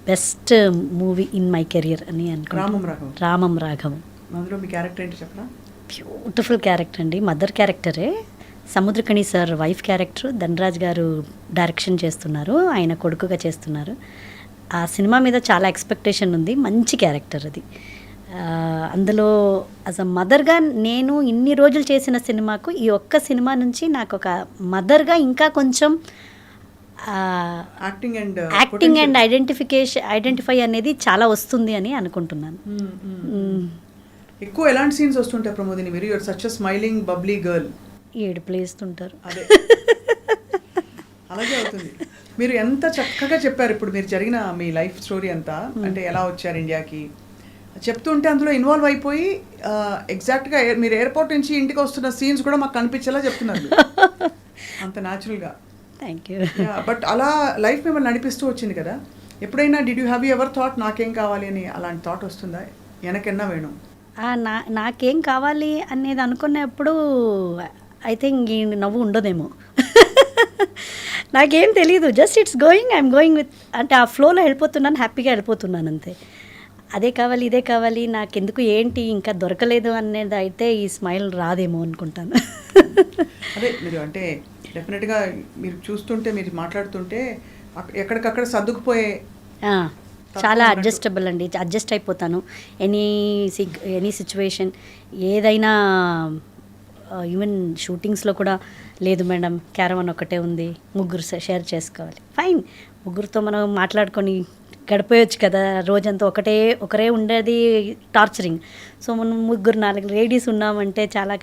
C: best movie in my career అని అనుకుంటున్నాను. రామం రాఘవం.
B: అందులో మీ క్యారెక్టర్ ఏంటి చెప్పరా?
C: బ్యూటిఫుల్ క్యారెక్టర్ అండి, మదర్ క్యారెక్టరే. Samuthirakani sir wife character, Dhanraj garu direction చేస్తున్నారు, ఆయన కొడుకుగా చేస్తున్నారు. ఆ సినిమా మీద చాలా ఎక్స్పెక్టేషన్ ఉంది, మంచి క్యారెక్టర్ అది. అందులో యాజ్ అ మదర్గా నేను ఇన్ని రోజులు చేసిన సినిమాకు ఈ ఒక్క సినిమా నుంచి నాకు ఒక మదర్గా ఇంకా కొంచెం యాక్టింగ్ అండ్ ఐడెంటిఫై అనేది చాలా వస్తుంది అని అనుకుంటున్నాను.
B: ఎక్కువ ఎలాంటి సీన్స్ వస్తుంటాయి ప్రమోదిని? మీరు you're such a smiling bubbly girl.
C: ఏడుపులు వేస్తుంటారు.
B: అదే అలాగే అవుతుంది. మీరు ఎంత చక్కగా చెప్పారు ఇప్పుడు మీరు జరిగిన మీ లైఫ్ స్టోరీ అంతా, అంటే ఎలా వచ్చారు ఇండియాకి చెప్తుంటే అందులో ఇన్వాల్వ్ అయిపోయి ఎగ్జాక్ట్గా మీరు ఎయిర్పోర్ట్ నుంచి ఇంటికి వస్తున్న సీన్స్ కూడా మాకు కనిపించేలా చెప్తున్నారు అంత న్యాచురల్గా.
C: Thank you.
B: బట్ అలా లైఫ్ మిమ్మల్ని నడిపిస్తూ వచ్చింది కదా. ఎప్పుడైనా did you have you ever thought నాకేం కావాలి అని అలాంటి థాట్ వస్తుందా? వెనకెన్నా వేణు
C: నాకేం కావాలి అనేది అనుకున్నప్పుడు ఐ థింక్ ఈ నవ్వు ఉండదేమో. నాకేం తెలీదు, just it's I'm going with, అంటే ఆ ఫ్లోలో వెళ్ళిపోతున్నాను, హ్యాపీగా వెళ్ళిపోతున్నాను అంతే. అదే కావాలి ఇదే కావాలి నాకెందుకు ఏంటి ఇంకా దొరకలేదు అనేది అయితే ఈ స్మైల్ రాదేమో అనుకుంటాను.
B: అదే మీరు అంటే డెఫినెట్గా మీరు చూస్తుంటే మీరు మాట్లాడుతుంటే ఎక్కడికక్కడ సర్దుకుపోయే
C: చాలా అడ్జస్టబుల్ అండి, అడ్జస్ట్ అయిపోతాను ఎనీ సిచ్యువేషన్. ఏదైనా ఈవెన్ షూటింగ్స్లో కూడా లేదు మేడం క్యారవాన్ ఒకటే ఉంది, ముగ్గురు షేర్ చేసుకోవాలి, ఫైన్, ముగ్గురితో మనం మాట్లాడుకొని గడిపోయొచ్చు కదా, రోజంతా ఒకరే ఉండేది టార్చరింగ్. సో మనం 3-4 లేడీస్ ఉన్నామంటే చాలా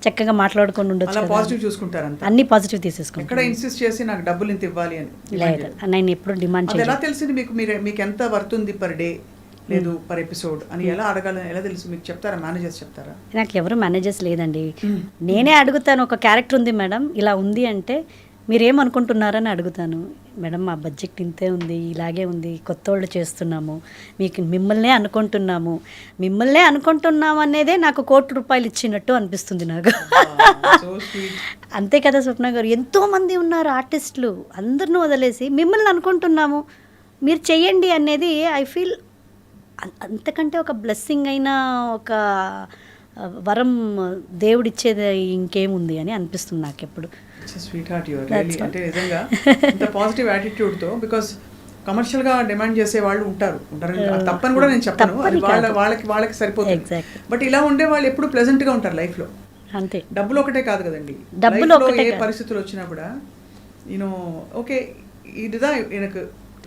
C: చక్కగా మాట్లాడుకొని ఉండొచ్చు.
B: పాజిటివ్ చూసుకుంటారు,
C: అన్ని పాజిటివ్ తీసేసుకుంటారు.
B: ఎక్కడ ఇన్సిస్ట్ చేసి నాకు డబ్బులు ఇంత ఇవ్వాలి అని
C: లేదు, నేను ఎప్పుడు డిమాండ్
B: చేయలేదు. ఎలా తెలిసింది మీకు మీకు ఎంత వర్త్ ఉంది పర్ డే లేదు పర్ ఎపిసోడ్ అని ఎలా అడగాలని ఎలా తెలుసు మీకు? చెప్తారా మేనేజర్స్ చెప్తారా?
C: నాకు ఎవరు మేనేజర్స్ లేదండి, నేనే అడుగుతాను. ఒక క్యారెక్టర్ ఉంది మేడం ఇలా ఉంది అంటే మీరేమనుకుంటున్నారని అడుగుతాను. మేడం మా బడ్జెట్ ఇంతే ఉంది, ఇలాగే ఉంది, కొత్త వాళ్ళు చేస్తున్నాము, మిమ్మల్నే అనుకుంటున్నాము అనేదే నాకు ₹1,00,00,000 ఇచ్చినట్టు అనిపిస్తుంది నాకు. అంతే కదా స్వప్న గారు, ఎంతోమంది ఉన్నారు ఆర్టిస్టులు, అందరిని వదిలేసి మిమ్మల్ని అనుకుంటున్నాము మీరు చెయ్యండి అనేది ఐ ఫీల్ అంతకంటే ఒక బ్లెస్సింగ్ అయినా ఒక వరం దేవుడిచ్చేది ఇంకేముంది అని అనిపిస్తుంది నాకు ఎప్పుడు.
B: Sweet heart your really. అంటే నిజంగా ఇంత పాజిటివ్ యాటిట్యూడ్తో, బికాస్ కమర్షియల్గా డిమాండ్ చేసే వాళ్ళు ఉంటారు, తప్పని కూడా నేను చెప్పను, అది వాళ్ళకి సరిపోతుంది. బట్ ఇలా ఉండే వాళ్ళు ఎప్పుడు ప్లెజెంట్గా ఉంటారు లైఫ్లో.
C: అంతే,
B: డబ్బులు ఒకటే కాదు కదండి,
C: డబ్బులు ఏ
B: పరిస్థితులు వచ్చినా కూడా యూనో ఓకే ఇదిదా எனக்கு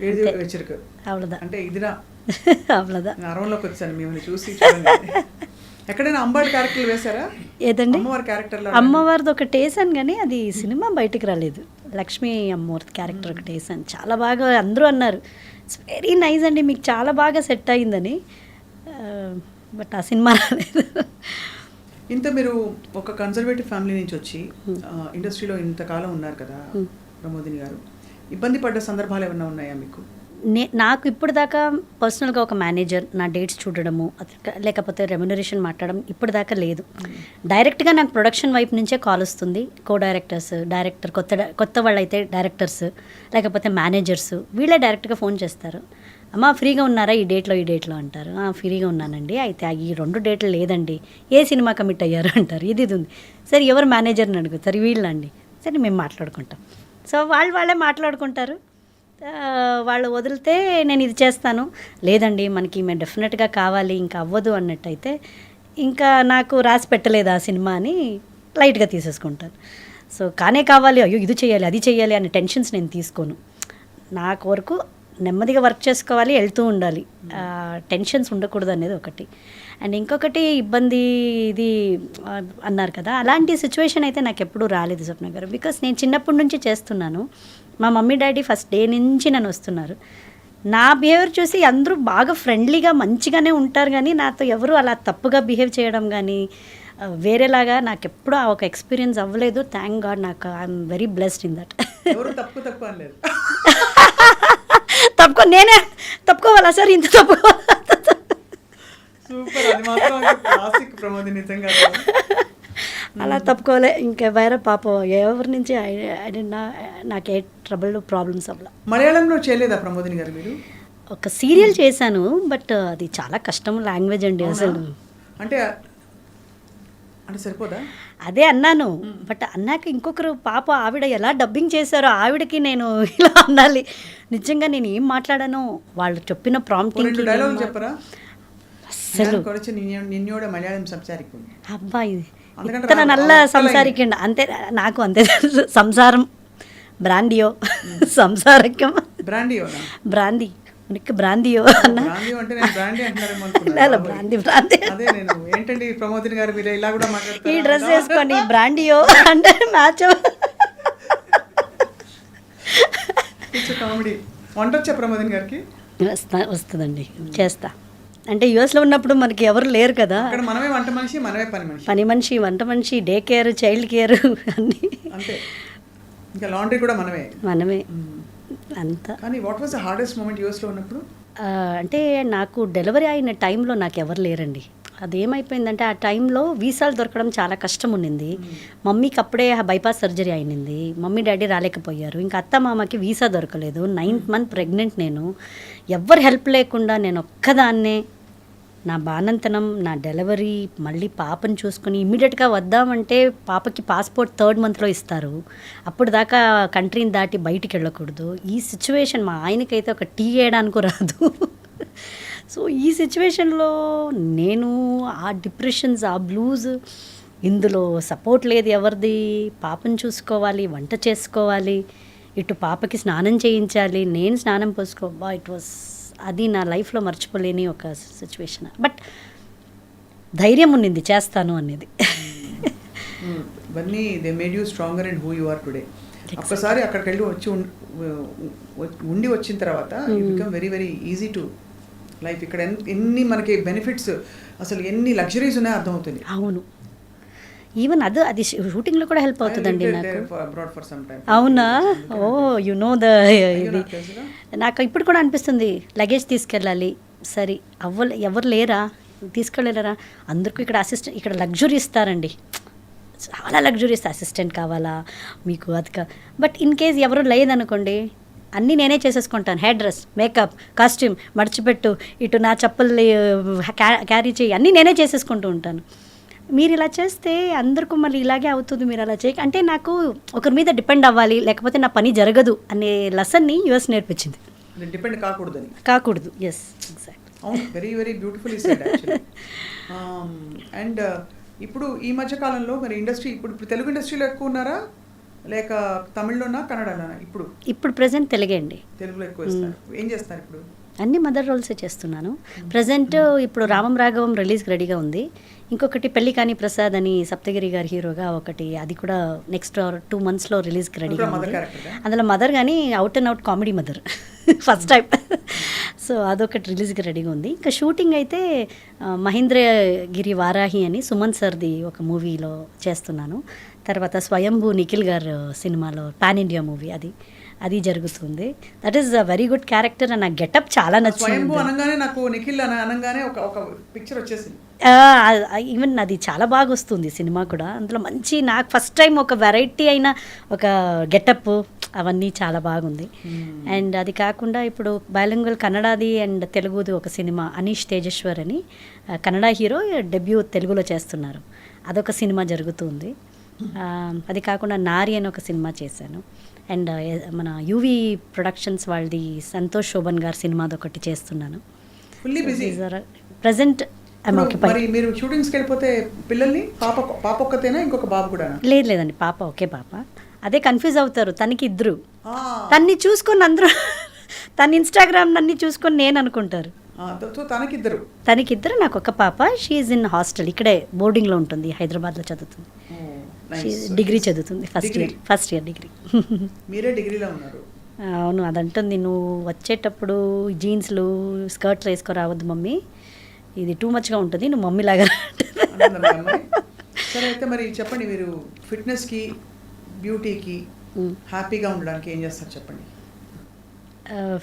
B: எழுதி வச்சிருக்கு అంటే ఇదిరా అరవంలోకి వచ్చాను మిమ్మల్ని చూసి. ఎక్కడైనా అమ్మవారి క్యారెక్టర్లు వేశారా?
C: ఏదండి
B: అమ్మవారి క్యారెక్టర్లో?
C: అమ్మవారిది ఒకటి వేసాను కానీ అది సినిమా బయటికి రాలేదు. లక్ష్మీ అమ్మవారి క్యారెక్టర్ ఒకటి వేసాను, చాలా బాగా అందరూ అన్నారు ఇట్స్ వెరీ నైస్ అండి మీకు చాలా బాగా సెట్ అయిందని, బట్ ఆ సినిమా రాలేదు.
B: ఇంత మీరు ఒక కన్జర్వేటివ్ ఫ్యామిలీ నుంచి వచ్చి ఇండస్ట్రీలో ఇంతకాలం ఉన్నారు కదా ప్రమోదిని గారు, ఇబ్బంది పడ్డ సందర్భాలు ఏమైనా ఉన్నాయా మీకు?
C: నాకు ఇప్పుడు దాకా పర్సనల్గా ఒక మేనేజర్ నా డేట్స్ చూడడము లేకపోతే రెమ్యునరేషన్ మాట్లాడడం ఇప్పుడు దాకా లేదు. డైరెక్ట్గా నాకు ప్రొడక్షన్ వైపు నుంచే కాల్ వస్తుంది. కో డైరెక్టర్స్, డైరెక్టర్, కొత్త వాళ్ళు అయితే డైరెక్టర్స్ లేకపోతే మేనేజర్స్ వీళ్ళే డైరెక్ట్గా ఫోన్ చేస్తారు. అమ్మ ఫ్రీగా ఉన్నారా ఈ డేట్లో అంటారు. ఫ్రీగా ఉన్నానండి. అయితే ఈ 2 డేట్లు లేదండి, ఏ సినిమా కమిట్ అయ్యారు అంటారు. ఇది ఉంది. సరే ఎవరు మేనేజర్ని అడుగుతారు, వీళ్ళండి. సరే మేము మాట్లాడుకుంటాం. సో వాళ్ళే మాట్లాడుకుంటారు. వాళ్ళు వదిలితే నేను ఇది చేస్తాను, లేదండి మనకి మేము డెఫినెట్గా కావాలి ఇంకా అవ్వదు అన్నట్టయితే ఇంకా నాకు రాసి పెట్టలేదు ఆ సినిమా అని లైట్గా తీసేసుకుంటాను. సో కావాలి, అయ్యో ఇది చేయాలి అది చేయాలి అనే టెన్షన్స్ నేను తీసుకోను. నాకు వరకు నెమ్మదిగా వర్క్ చేసుకోవాలి, వెళ్తూ ఉండాలి, టెన్షన్స్ ఉండకూడదు అనేది ఒకటి. అండ్ ఇంకొకటి ఇబ్బంది ఇది అన్నారు కదా, అలాంటి సిచ్యువేషన్ అయితే నాకు ఎప్పుడూ రాలేదు స్వప్న గారు. బికాస్ నేను చిన్నప్పటి నుంచి చేస్తున్నాను. మా మమ్మీ డాడీ ఫస్ట్ డే నుంచి నన్ను వస్తున్నారు. నా బిహేవియర్ చూసి అందరూ బాగా ఫ్రెండ్లీగా మంచిగానే ఉంటారు, కానీ నాతో ఎవరు అలా తప్పుగా బిహేవ్ చేయడం కానీ వేరేలాగా నాకు ఎప్పుడూ ఆ ఒక ఎక్స్పీరియన్స్ అవ్వలేదు. Thank God. నాకు I'm very blessed in that.
B: తప్పు అనలేదు.
C: నేనే తప్పుకోవాలా సార్, ఇంత తప్పుకోవాలా?
B: సూపర్, అది మాత్రం క్లాసిక్ ప్రమోది నిజంగా.
C: అలా తప్పుకోలే. ఇంకా వేరే పాపం ఎవరి నుంచి నాకు ఏ ట్రబుల్ ప్రాబ్లమ్స్ అవ్వలే.
B: మలయాళంలో చేయలేదా ప్రమోదిని గారు మీరు?
C: ఒక సీరియల్ చేశాను, బట్ అది చాలా కష్టం లాంగ్వేజ్ అండి అసలు.
B: అంటే సరిపోదా?
C: అదే అన్నాను. బట్ అన్నాక ఇంకొకరు పాప ఆవిడ ఎలా డబ్బింగ్ చేశారో ఆవిడకి నేను ఇలా అనాలి. నిజంగా నేను ఏం మాట్లాడానో వాళ్ళు చెప్పిన ప్రాంప్టింగ్
B: చెప్పరా?
C: అసలు
B: నిన్నోడ మలయాళం సంసారిക്കും
C: అబ్బాయి ఇతన నల్ల సంసారికండి అంతే. నాకు అంతే సంసారం బ్రాండియో సంసారకం బ్రాంది ఉనికి బ్రాందియో అన్న బ్రాంది
B: ఏంటండి ప్రమోదిని గారు మీరు ఇలా కూడా
C: ఈ డ్రెస్ వేసుకోండి బ్రాండియో అంటే మ్యాచ్.
B: కామెడీ. వంట వచ్చా ప్రమోదిని గారికి?
C: వస్తుందండి, చేస్తా. అంటే యుఎస్లో ఉన్నప్పుడు మనకి ఎవరు లేరు కదా,
B: మనమే వంట మనిషి, మనమే
C: పని మనిషి, వంట మనిషి, డే కేర్, చైల్డ్ కేర్ అన్నీ
B: అంతే. ఇంకా లాండ్రీ కూడా మనమే
C: అంతా.
B: కానీ what was the hardest moment యూఎస్లో ఉన్నప్పుడు?
C: అంటే నాకు డెలివరీ అయిన టైంలో నాకు ఎవరు లేరండి. అదేమైపోయిందంటే ఆ టైంలో వీసాలు దొరకడం చాలా కష్టం ఉండింది. మమ్మీకి అప్పుడే బైపాస్ సర్జరీ అయినింది. మమ్మీ డాడీ రాలేకపోయారు. ఇంకా అత్త మామకి వీసా దొరకలేదు. 9th month pregnant. నేను ఎవ్వరు హెల్ప్ లేకుండా నేను ఒక్కదాన్నే నా బానంతనం, నా డెలివరీ, మళ్ళీ పాపను చూసుకొని ఇమ్మీడియట్గా వద్దామంటే పాపకి పాస్పోర్ట్ 3rd monthలో ఇస్తారు. అప్పుడు దాకా కంట్రీని దాటి బయటికి వెళ్ళకూడదు. ఈ సిచ్యువేషన్ మా ఆయనకైతే ఒక టీ వేయడానికి రాదు. సో ఈ సిచ్యువేషన్లో నేను ఆ డిప్రెషన్స్, ఆ బ్లూస్, ఇందులో సపోర్ట్ లేదు ఎవరిది. పాపను చూసుకోవాలి, వంట చేసుకోవాలి, ఇటు పాపకి స్నానం చేయించాలి, నేను స్నానం పోసుకోవా. ఇట్ వాస్ అది నా లైఫ్లో మర్చిపోలేని ఒక సిచ్యువేషన్. బట్ ధైర్యం ఉన్నింది చేస్తాను అనేది.
B: ఇవన్నీ they made you stronger and who you are today. ఒక్కసారి అక్కడికి వెళ్ళి ఉండి వచ్చిన తర్వాత you become very very easy to life. ఇక్కడ ఎన్ని మనకి బెనిఫిట్స్, అసలు ఎన్ని లగ్జరీస్ ఉన్నాయో అర్థమవుతుంది.
C: అవును, ఈవెన్ అది షూటింగ్లో కూడా హెల్ప్ అవుతుందండి నాకు. అవునా? ఓ యు నో ద ఇది. నాకు ఇప్పుడు కూడా అనిపిస్తుంది లగేజ్ తీసుకెళ్ళాలి, సరే ఎవరు లేరా, తీసుకెళ్ళలేరా? అందరికీ ఇక్కడ అసిస్టెంట్, ఇక్కడ లగ్జరీ ఇస్తారండి, చాలా లగ్జరీ ఇస్తారు. అసిస్టెంట్ కావాలా మీకు అది బట్ ఇన్ కేస్ ఎవరు లేదనుకోండి, అన్నీ నేనే చేసేసుకుంటాను. హెయిర్ డ్రెస్, మేకప్, కాస్ట్యూమ్, మడిచిపెట్టు, ఇటు నా చెప్పుల్ని క్యారీ చేయి, అన్నీ నేనే చేసేసుకుంటూ ఉంటాను. మీరు ఇలా చేస్తే అందరికీ మళ్ళీ ఇలాగే అవుతుంది, మీరు అలా చేయక అంటే నాకు ఒకరి మీద డిపెండ్ అవ్వాలి, లేకపోతే నా పని జరగదు అనే లెసన్ని యూఎస్ నేర్పించింది.
B: డిపెండ్
C: కాకూడదు. Yes, exact.
B: అవును, very very beautifully said actually. And ఇప్పుడు ఈ మధ్య కాలంలో మరి ఇండస్ట్రీ, ఇప్పుడు తెలుగు ఇండస్ట్రీలో ఎక్కువ ఉన్నారా లేక తమిళ్లోనా కన్నడలోనా?
C: ఇప్పుడు ప్రెసెంట్ తెలుగే అండి.
B: తెలుగులో ఎక్కువ ఇస్తారు. ఏం చేస్తారు ఇప్పుడు?
C: అన్ని మదర్ రోల్సే చేస్తున్నాను ప్రజెంట్. ఇప్పుడు రామం రాఘవం రిలీజ్కి రెడీగా ఉంది. ఇంకొకటి పెళ్లి కాని ప్రసాద్ అని సప్తగిరి గారి హీరోగా ఒకటి, అది కూడా నెక్స్ట్ 2 monthsలో రిలీజ్కి రెడీగా ఉంది. అందులో మదర్ కానీ out and out comedy mother first time. So అదొకటి రిలీజ్కి రెడీగా ఉంది. ఇంకా షూటింగ్ అయితే మహేంద్రగిరి వారాహి అని సుమన్ సర్ది ఒక మూవీలో చేస్తున్నాను. తర్వాత స్వయంభూ నిఖిల్ గారు సినిమాలో పాన్ ఇండియా మూవీ, అది జరుగుతుంది. That is a very good character and నా గెటప్ చాలా నచ్చింది.
B: స్వయంభూ అనగానే నాకు నిఖిల్ అనగానే ఒక పిక్చర్ వచ్చేసింది.
C: ఈవెన్ అది చాలా బాగా వస్తుంది సినిమా కూడా. అందులో మంచి నాకు ఫస్ట్ టైం ఒక వెరైటీ అయిన ఒక గెటప్ అవన్నీ చాలా బాగుంది. అండ్ అది కాకుండా ఇప్పుడు బైలింగ్వల్ కన్నడది అండ్ తెలుగుది ఒక సినిమా అనీష్ తేజేశ్వర్ అని కన్నడ హీరో డెబ్యూ తెలుగులో చేస్తున్నారు. అదొక సినిమా జరుగుతుంది. అది కాకుండా నారి అని ఒక సినిమా చేశాను. అండ్ మన యూవి ప్రొడక్షన్స్ వాళ్ళది సంతోష్ శోభన్ గారి సినిమాది ఒకటి చేస్తున్నాను. ప్రజెంట్
B: మరి మీరు షూటింగ్స్కి వెళ్ళిపోతే పిల్లల్ని పాప ఒక్కతేనా ఇంకొక బాబు కూడా?
C: లేదండి, పాప ఒకే పాప. అదే కన్ఫ్యూజ్ అవుతారు. తనకి ఇద్దరు, తన్ని చూసుకొని అందరూ తన ఇన్స్టాగ్రామ్ నన్ను చూసుకొని నేను అనుకుంటారు. తనకిద్దరు, నాకు ఒక పాప. షీఈ్ ఇన్ హాస్టల్, ఇక్కడే బోర్డింగ్లో ఉంటుంది, హైదరాబాద్లో చదువుతుంది. డిగ్రీ చదువుతుంది, ఫస్ట్ ఇయర్ డిగ్రీ.
B: మీరే డిగ్రీలో ఉన్నారు?
C: అవును, అదంటుంది నువ్వు వచ్చేటప్పుడు జీన్స్లు స్కర్ట్లు వేసుకోరావద్దు మమ్మీ, ఇది టూ మచ్గా ఉంటుంది, నువ్వు మమ్మీ లాగా.
B: సరే, అయితే మరి చెప్పండి, మీరు ఫిట్నెస్కి బ్యూటీకి హ్యాపీగా ఉండడానికి ఏం చేస్తారు చెప్పండి.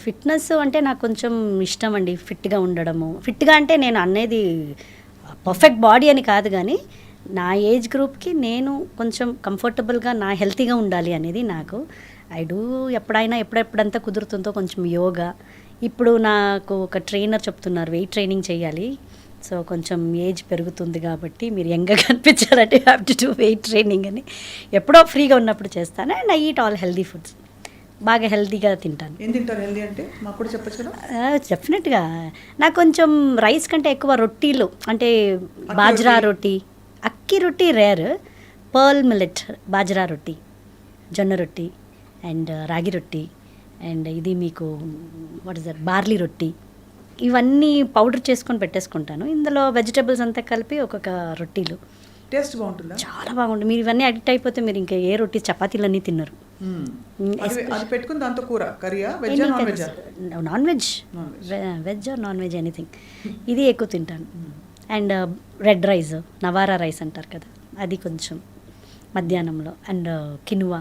C: ఫిట్నెస్ అంటే నాకు కొంచెం ఇష్టం అండి, ఫిట్గా ఉండడము. ఫిట్గా అంటే నేను అనేది పర్ఫెక్ట్ బాడీ అని కాదు, కానీ నా ఏజ్ గ్రూప్కి నేను కొంచెం కంఫర్టబుల్గా నా హెల్తీగా ఉండాలి అనేది నాకు. ఐ డూ ఎప్పుడెప్పుడంతా కుదురుతుందో కొంచెం యోగా. ఇప్పుడు నాకు ఒక ట్రైనర్ చెప్తున్నారు వెయిట్ ట్రైనింగ్ చేయాలి, సో కొంచెం ఏజ్ పెరుగుతుంది కాబట్టి మీరు యంగ్గా కనిపించాలంటే you have to do weight training అని. ఎప్పుడో ఫ్రీగా ఉన్నప్పుడు చేస్తాను. And I eat all healthy foods, బాగా హెల్తీగా తింటాను.
B: ఏం తింటారు హెల్దీ అంటే మాకు కూడా చెప్పచ్చు కదా?
C: డెఫినెట్గా నాకు కొంచెం రైస్ కంటే ఎక్కువ రొట్టీలు, అంటే బాజ్రా రొట్టి, అక్కి రొట్టి రేర్, పర్ల్ మిల్లెట్ బాజ్రా రొట్టి, జొన్న రొట్టి అండ్ రాగి రొట్టి అండ్ ఇది మీకు వాట్ ఇస్ దట్ బార్లీ రొట్టి, ఇవన్నీ పౌడర్ చేసుకొని పెట్టేసుకుంటాను. ఇందులో వెజిటబుల్స్ అంతా కలిపి ఒక్కొక్క రొట్టీలు.
B: టేస్ట్ బాగుంటుందా?
C: చాలా బాగుంటుంది. మీరు ఇవన్నీ అడిక్ట్ అయిపోతే మీరు ఇంకా ఏ రొట్టి చపాతీలు అన్నీ తిన్నారు.
B: అది పెట్టుకుని దాంతో కూర కర్రీయా, veg non veg?
C: Non veg, veg or non veg anything. ఇది ఎక్కువ తింటాను. And red rice, Navara rice అంటారు కదా, అది కొంచెం మధ్యాహ్నంలో. And quinoa.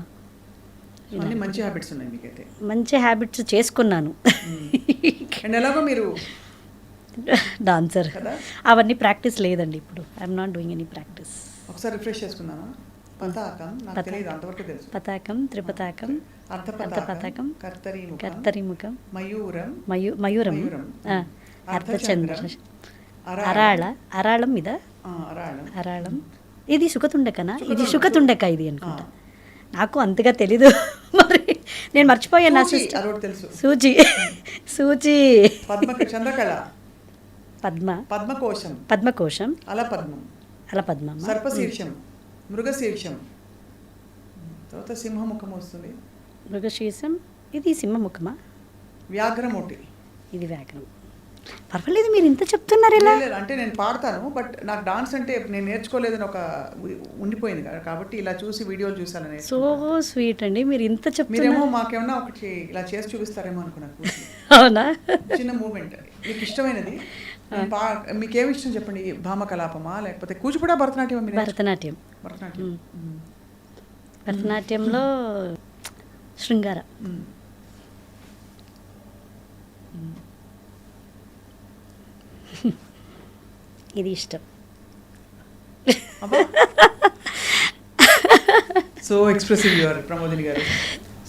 B: మంచి హ్యాబిట్స్ ఉన్నాయి మీకైతే.
C: మంచి హ్యాబిట్స్ చేసుకున్నాను.
B: అండ్ ఎలాగో మీరు
C: డాన్సర్, అవన్నీ ప్రాక్టీస్ లేదండి ఇప్పుడు. I'm not doing any practice.
B: ఒకసారి రిఫ్రెష్ చేసుకుందామా?
C: పతాకం, త్రిపతాకం, అర్ధపతాకం, కర్తరిముఖం, మయూరం, అర్ధచంద్ర, అరాళం మీద అరాళం. ఇది సుఖతుండకనా? ఇది సుఖతుండక ఇది అనుకుంటా, నాకు అంతగా తెలీదు. మరి నేను మర్చిపోయాను. నా సిస్టర్ సూచి,
B: చంద్రకళ,
C: పద్మకోశం, అలపద్మం,
B: సర్పశీర్షం, మృగశీర్షం, తర్వాత సింహముఖం వస్తుంది.
C: మృగశీర్షం, ఇది సింహముఖమా?
B: వ్యాఘ్రమూటి,
C: ఇది వ్యాఘ్రం. పర్వాలేదు, మీరు ఇంత చెప్తున్నారు. ఎలా
B: అంటే నేను పాడతాను, బట్ నాకు డాన్స్ అంటే నేను నేర్చుకోలేదని ఒక ఉండిపోయింది కాబట్టి ఇలా చూసి వీడియోలు చూసాను.
C: సో స్వీట్ అండి, మీరు ఇంత చెప్తారేమో.
B: మీరేమో మాకేమన్నా ఒకటి ఇలా చేసి చూపిస్తారేమో అనుకున్నాను.
C: అవునా?
B: చిన్న మూమెంట్ మీకు ఇష్టమైనది మీకేమి ఇష్టం చెప్పండి? భామ కలాపమా, లేకపోతే కూచిపూడా, భరతనాట్యం?
C: భరతనాట్యంలో శృంగార. ఇది ఇష్టం.
B: సో ఎక్స్ప్రెసివ్ యువర్ ప్రమోదిని గారు.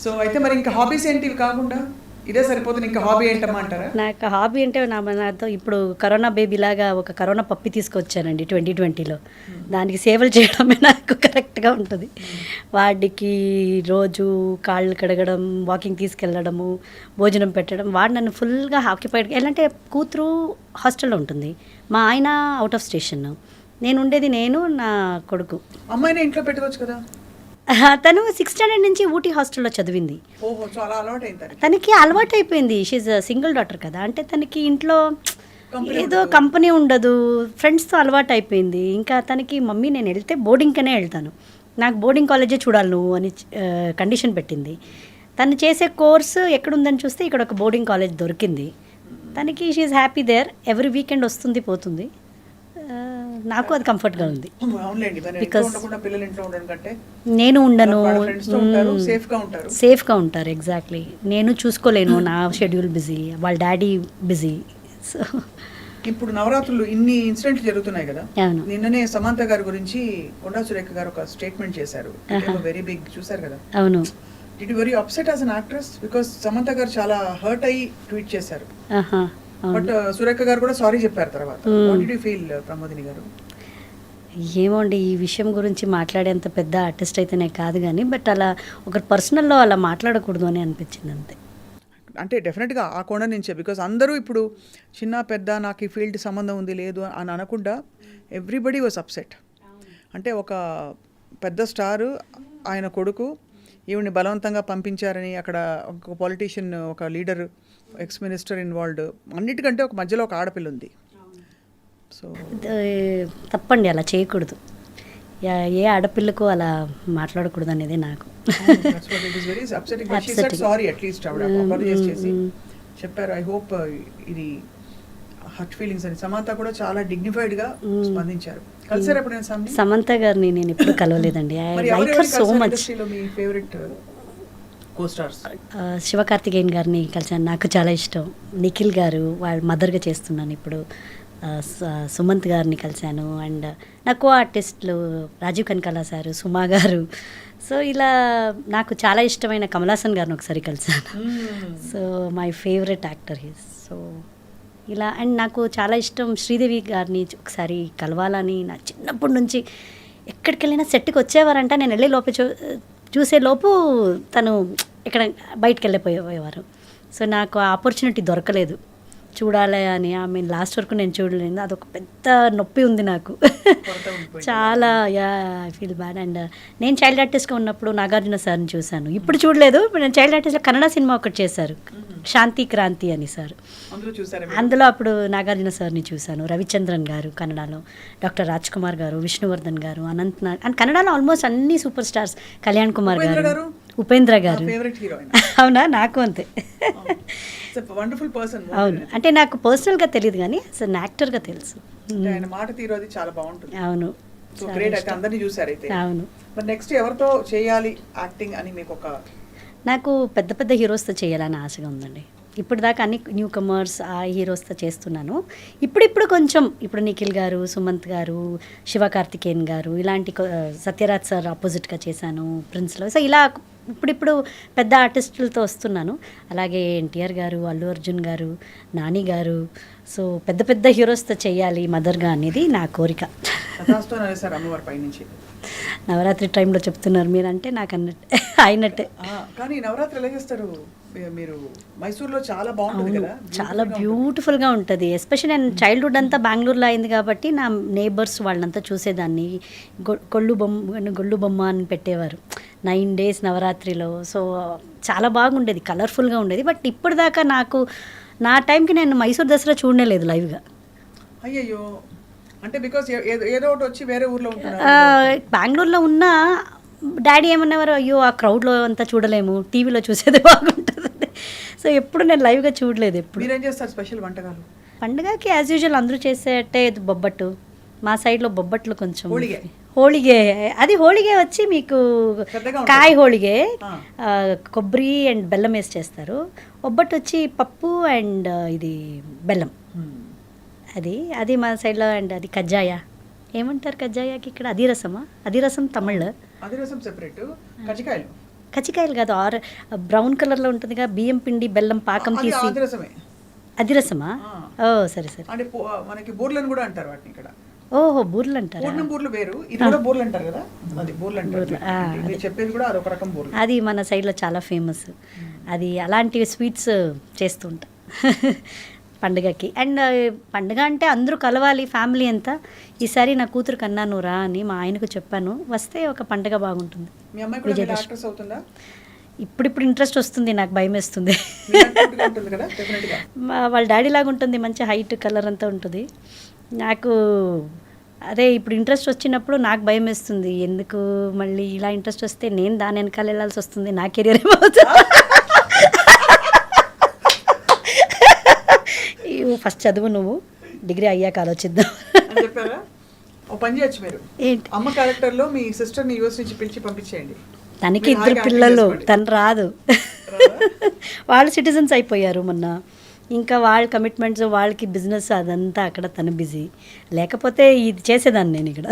B: సో అయితే మరి ఇంకా హాబీస్ ఏంటి కాకుండా ఇదే సరిపోతుంది? ఇంకా హాబీ ఏంటమ్మా అంటారా?
C: నాకు హాబీ అంటే నాతో ఇప్పుడు కరోనా బేబీ లాగా ఒక కరోనా పప్పి తీసుకొచ్చానండి 2020లో. దానికి సేవలు చేయడమే నాకు కరెక్ట్గా ఉంటుంది. వాడికి రోజు కాళ్ళు కడగడం, వాకింగ్ తీసుకెళ్ళడము, భోజనం పెట్టడం, వాడు నన్ను ఫుల్గా ఆక్యుపైడ్. ఎలా అంటే కూతురు హాస్టల్లో ఉంటుంది, మా ఆయన అవుట్ ఆఫ్ స్టేషన్, నేను ఉండేది నేను నా కొడుకు.
B: అమ్మాయిని ఇంట్లో పెట్టుకోవచ్చు కదా?
C: తను 6th స్టాండర్డ్ నుంచి ఊటీ హాస్టల్లో చదివింది. తనకి అలవాటు అయిపోయింది. షీజ్ సింగిల్ డాటర్ కదా, అంటే తనకి ఇంట్లో ఏదో కంపెనీ ఉండదు, ఫ్రెండ్స్తో అలవాటు అయిపోయింది. ఇంకా తనకి మమ్మీ నేను వెళ్తే బోర్డింగ్కనే వెళ్తాను, నాకు బోర్డింగ్ కాలేజే చూడాలి నువ్వు అని కండిషన్ పెట్టింది. తను చేసే కోర్సు ఎక్కడుందని చూస్తే ఇక్కడ ఒక బోర్డింగ్ కాలేజ్ దొరికింది తనకి. She's happy there. Every weekend వస్తుంది పోతుంది. నాకు అది కంఫర్ట్గా ఉంది.
B: అవునులేండి, మరి ఇంట్లో ఉండకుండా పిల్లలు ఇంట్లో ఉండడం కంటే
C: నేను ఉండను,
B: ఫ్రెండ్స్తో ఉంటారు, సేఫ్గా ఉంటారు.
C: సేఫ్గా ఉంటారు. ఎగ్జాక్ట్లీ. నేను చూసుకోలేను, నా షెడ్యూల్ బిజీ, వాళ్ళ డాడీ బిజీ. సో
B: ఇప్పుడు నవరాత్రులు ఇన్ని ఇన్సిడెంట్లు జరుగుతున్నాయి కదా.
C: అవును.
B: నిన్ననే సమంత గారి గురించి కొండా సురేఖ గారు ఒక స్టేట్మెంట్ చేశారు, వెరీ బిగ్, చూసారు కదా.
C: అవును.
B: It very upset as an actress because Samantha గారు చాలా హర్ట్ అయ్యి ట్వీట్ చేశారు. బట్ సురేఖ గారు కూడా సారీ చెప్పారు తర్వాత. What did you feel Pramodini గారు?
C: ఏమోండి, ఈ విషయం గురించి మాట్లాడేంత పెద్ద ఆర్టిస్ట్ అయితేనే కాదు కానీ, బట్ అలా ఒక పర్సనల్లో అలా మాట్లాడకూడదు అని అనిపించింది అంతే.
B: అంటే డెఫినెట్గా ఆ కోణ నుంచే, బికాస్ అందరూ ఇప్పుడు చిన్న పెద్ద నాకు ఈ ఫీల్డ్ సంబంధం ఉంది లేదు అని అనకుండా ఎవ్రీబడి వాజ్ అప్సెట్. అంటే ఒక పెద్ద స్టారు ఆయన కొడుకు ఈవిని బలవంతంగా పంపించారని, అక్కడ ఒక పొలిటీషియన్, ఒక లీడర్, ఎక్స్ మినిస్టర్ ఇన్వాల్వ్డ్, అన్నిటికంటే ఒక మధ్యలో ఒక ఆడపిల్ల ఉంది. సో
C: తప్పండి, అలా చేయకూడదు. ఏ ఆడపిల్లకు అలా మాట్లాడకూడదు అనేది నాకు
B: సారీ అట్లీస్ట్ ఆవిడ అపాలజైజ్ చేసి చెప్పారు. ఐ హోప్ ఇది హర్ట్ ఫీలింగ్స్ అని. సమంత కూడా చాలా డిగ్నిఫైడ్ గా స్పందించారు. కలిసారు ఎప్పుడైనా
C: సమంత గారిని? నేను ఎప్పుడు కలవలేదండి. I like her so much.
B: మీ ఫేవరెట్ కో-స్టార్స్?
C: శివకార్తికేయన్ గారిని కలిసాను, నాకు చాలా ఇష్టం. నిఖిల్ గారు వాళ్ళ మదర్గా చేస్తున్నాను ఇప్పుడు. సుమంత్ గారిని కలిశాను. అండ్ నాకు ఆర్టిస్టులు రాజీవ్ కనకాల సారు, సుమా గారు. సో ఇలా నాకు చాలా ఇష్టమైన కమల్ హాసన్ గారిని ఒకసారి కలిశాను. So my favourite actor he's. So ఇలా. అండ్ నాకు చాలా ఇష్టం శ్రీదేవి గారిని ఒకసారి కలవాలని, నా చిన్నప్పటి నుంచి ఎక్కడికి వెళ్ళినా సెట్కి వచ్చేవారంట, నేను వెళ్ళే లోపే చూసే లోపు తను ఇక్కడ బయటకు వెళ్ళిపోయేవారు. సో నాకు ఆ ఆపర్చునిటీ దొరకలేదు చూడాలి అని. ఆమె లాస్ట్ వరకు నేను చూడలేదు. అదొక పెద్ద నొప్పి ఉంది నాకు చాలా. I feel bad. అండ్ నేను చైల్డ్ ఆర్టిస్ట్గా ఉన్నప్పుడు నాగార్జున సార్ని చూశాను. ఇప్పుడు చూడలేదు. ఇప్పుడు నేను చైల్డ్ ఆర్టిస్ట్లో కన్నడ సినిమా ఒకటి చేశారు, శాంతి క్రాంతి అని సార్. అందులో అప్పుడు నాగార్జున సార్ని చూశాను. రవిచంద్రన్ గారు కన్నడలో, డాక్టర్ రాజ్ కుమార్ గారు, విష్ణువర్ధన్ గారు, అనంత్ నాగ్. అండ్ కన్నడలో ఆల్మోస్ట్ అన్ని సూపర్ స్టార్స్, కళ్యాణ్ కుమార్ గారు, ఉపేంద్ర గారు. అవునా? నాకు అంతే.
B: Wonderful person.
C: అవును. అంటే నాకు పర్సనల్గా తెలియదు కానీ అసలు యాక్టర్గా తెలుసు.
B: ఆయన మాట తీరు అది చాలా బాగుంటుంది.
C: అవును.
B: So great. అయితే అందరినీ చూసారు అయితే.
C: అవును.
B: మరి నెక్స్ట్ ఎవరితో చేయాలి యాక్టింగ్ అని మీకు ఒక?
C: నాకు పెద్ద పెద్ద హీరోస్తో చేయాలని ఆశగా ఉందండి. ఇప్పుడు దాకా అన్ని న్యూ కమర్స్ ఆ హీరోస్తో చేస్తున్నాను. ఇప్పుడిప్పుడు కొంచెం, ఇప్పుడు నిఖిల్ గారు, సుమంత్ గారు, శివకార్తికేయన్ గారు, ఇలాంటి సత్యరాజ్ సార్ ఆపోజిట్గా చేశాను ప్రిన్స్లో. సో ఇలా ఇప్పుడిప్పుడు పెద్ద ఆర్టిస్టులతో వస్తున్నాను. అలాగే ఎన్టీఆర్ గారు, అల్లు అర్జున్ గారు, నాని గారు. సో పెద్ద పెద్ద హీరోస్తో చేయాలి మదర్గా అనేది నా కోరిక. నవరాత్రి టైంలో చెప్తున్నారు మీరు, అంటే నాకు అన్నట్టే అయినట్టే.
B: కానీ నవరాత్రి ఎలా చేస్తారు మీరు? మైసూర్లో చాలా బాగుంటుంది కదా.
C: చాలా బ్యూటిఫుల్గా ఉంటుంది. ఎస్పెషల్లీ నేను చైల్డ్హుడ్ అంతా బెంగళూరులో అయింది కాబట్టి నా నేబర్స్ వాళ్ళంతా చూసేదాన్ని. గొల్లు బొమ్మ అని పెట్టేవారు 9 days నవరాత్రిలో. సో చాలా బాగుండేది, కలర్ఫుల్గా ఉండేది. బట్ ఇప్పుడు దాకా నాకు నా టైంకి నేను మైసూర్ దసరా చూడలేదు లైవ్గా.
B: అయ్యయ్యో. అంటే బికాస్ ఏదో ఒకటి వచ్చి వేరే ఊర్లో ఉంటున్నారు.
C: బెంగళూరులో ఉన్న డాడీ ఏమన్నవారు, అయ్యో ఆ క్రౌడ్లో అంతా చూడలేము, టీవీలో చూసేది బాగుంటుంది. సో ఎప్పుడు నేను లైవ్గా చూడలేదు. ఎప్పుడు.
B: మీరేం చేస్తారు స్పెషల్ వంటకాలు?
C: పండుగకి యాజ్ యూజువల్ అందరూ చేసేటే బొబ్బట్టు. మా సైడ్లో బొబ్బట్లు కొంచెం హోళిగే. అది హోళిగే వచ్చి మీకు కాయ హోళిగే, కొబ్బరి అండ్ బెల్లం వేసి చేస్తారు. బొబ్బట్టు వచ్చి పప్పు అండ్ ఇది బెల్లం. అది మా సైడ్లో. అండ్ అది కజ్జాయ ఏమంటారు కజ్జాయాకి ఇక్కడ? అదిరసమా? అదిరసం తమిళ్.
B: అదిరసం సెపరేట్.
C: కజ్జికాయలు కాదు, బ్రౌన్ కలర్లో ఉంటుందిగా, బియ్యం పిండి బెల్లం పాకం తీసి. అదిరసమా? ఓ సరే సరే.
B: అంటే మనకి బూర్లను కూడా అంటారు వాటిని ఇక్కడ.
C: ఓహో, బూర్లు అంటారు.
B: బూర్లు వేరు, ఇది కూడా బూర్లు అంటారు కదా. అది బూర్లు అంటారు. మీరు చెప్పేది కూడా అదొక రకం బూర్లు.
C: అది మన సైడ్లో చాలా ఫేమస్. అది అలాంటి స్వీట్స్ చేస్తుంటా పండుగకి. అండ్ పండుగ అంటే అందరూ కలవాలి, ఫ్యామిలీ అంతా. ఈసారి నా కూతురు కన్నాను రా అని మా ఆయనకు చెప్పాను, వస్తే ఒక పండుగ బాగుంటుంది.
B: మీ అమ్మాయి కూడా యాక్ట్రెస్ అవుతుందా?
C: ఇప్పుడు ఇంట్రెస్ట్ వస్తుంది, నాకు భయం వేస్తుంది. వాళ్ళ డాడీ లాగా ఉంటుంది, మంచి హైట్, కలర్ అంతా ఉంటుంది. నాకు అదే ఇప్పుడు ఇంట్రెస్ట్ వచ్చినప్పుడు నాకు భయం వేస్తుంది. ఎందుకు మళ్ళీ ఇలా ఇంట్రెస్ట్ వస్తే నేను దాని వెనకాల వెళ్ళాల్సి వస్తుంది, నా కెరియర్ ఏమవుతుంది. ఫస్ట్ చదువు, నువ్వు డిగ్రీ అయ్యాక ఆలోచిద్దాం.
B: పని చేయొచ్చు మీరు,
C: ఏంటి
B: అమ్మ క్యారెక్టర్లో మీ సిస్టర్ని యూఎస్ నుంచి పిలిచి పంపించేయండి.
C: తనకి
B: మీరు
C: ఇద్దరు
B: హాయిగా
C: పిల్లలు,
B: యాక్టింగ్ చేసుకోండి.
C: తను రాదు. వాళ్ళు సిటిజన్స్ అయిపోయారు మొన్న. ఇంకా వాళ్ళ కమిట్మెంట్స్, వాళ్ళకి బిజినెస్ అదంతా అక్కడ తను బిజీ. లేకపోతే ఇది చేసేదాన్ని నేను ఇక్కడ.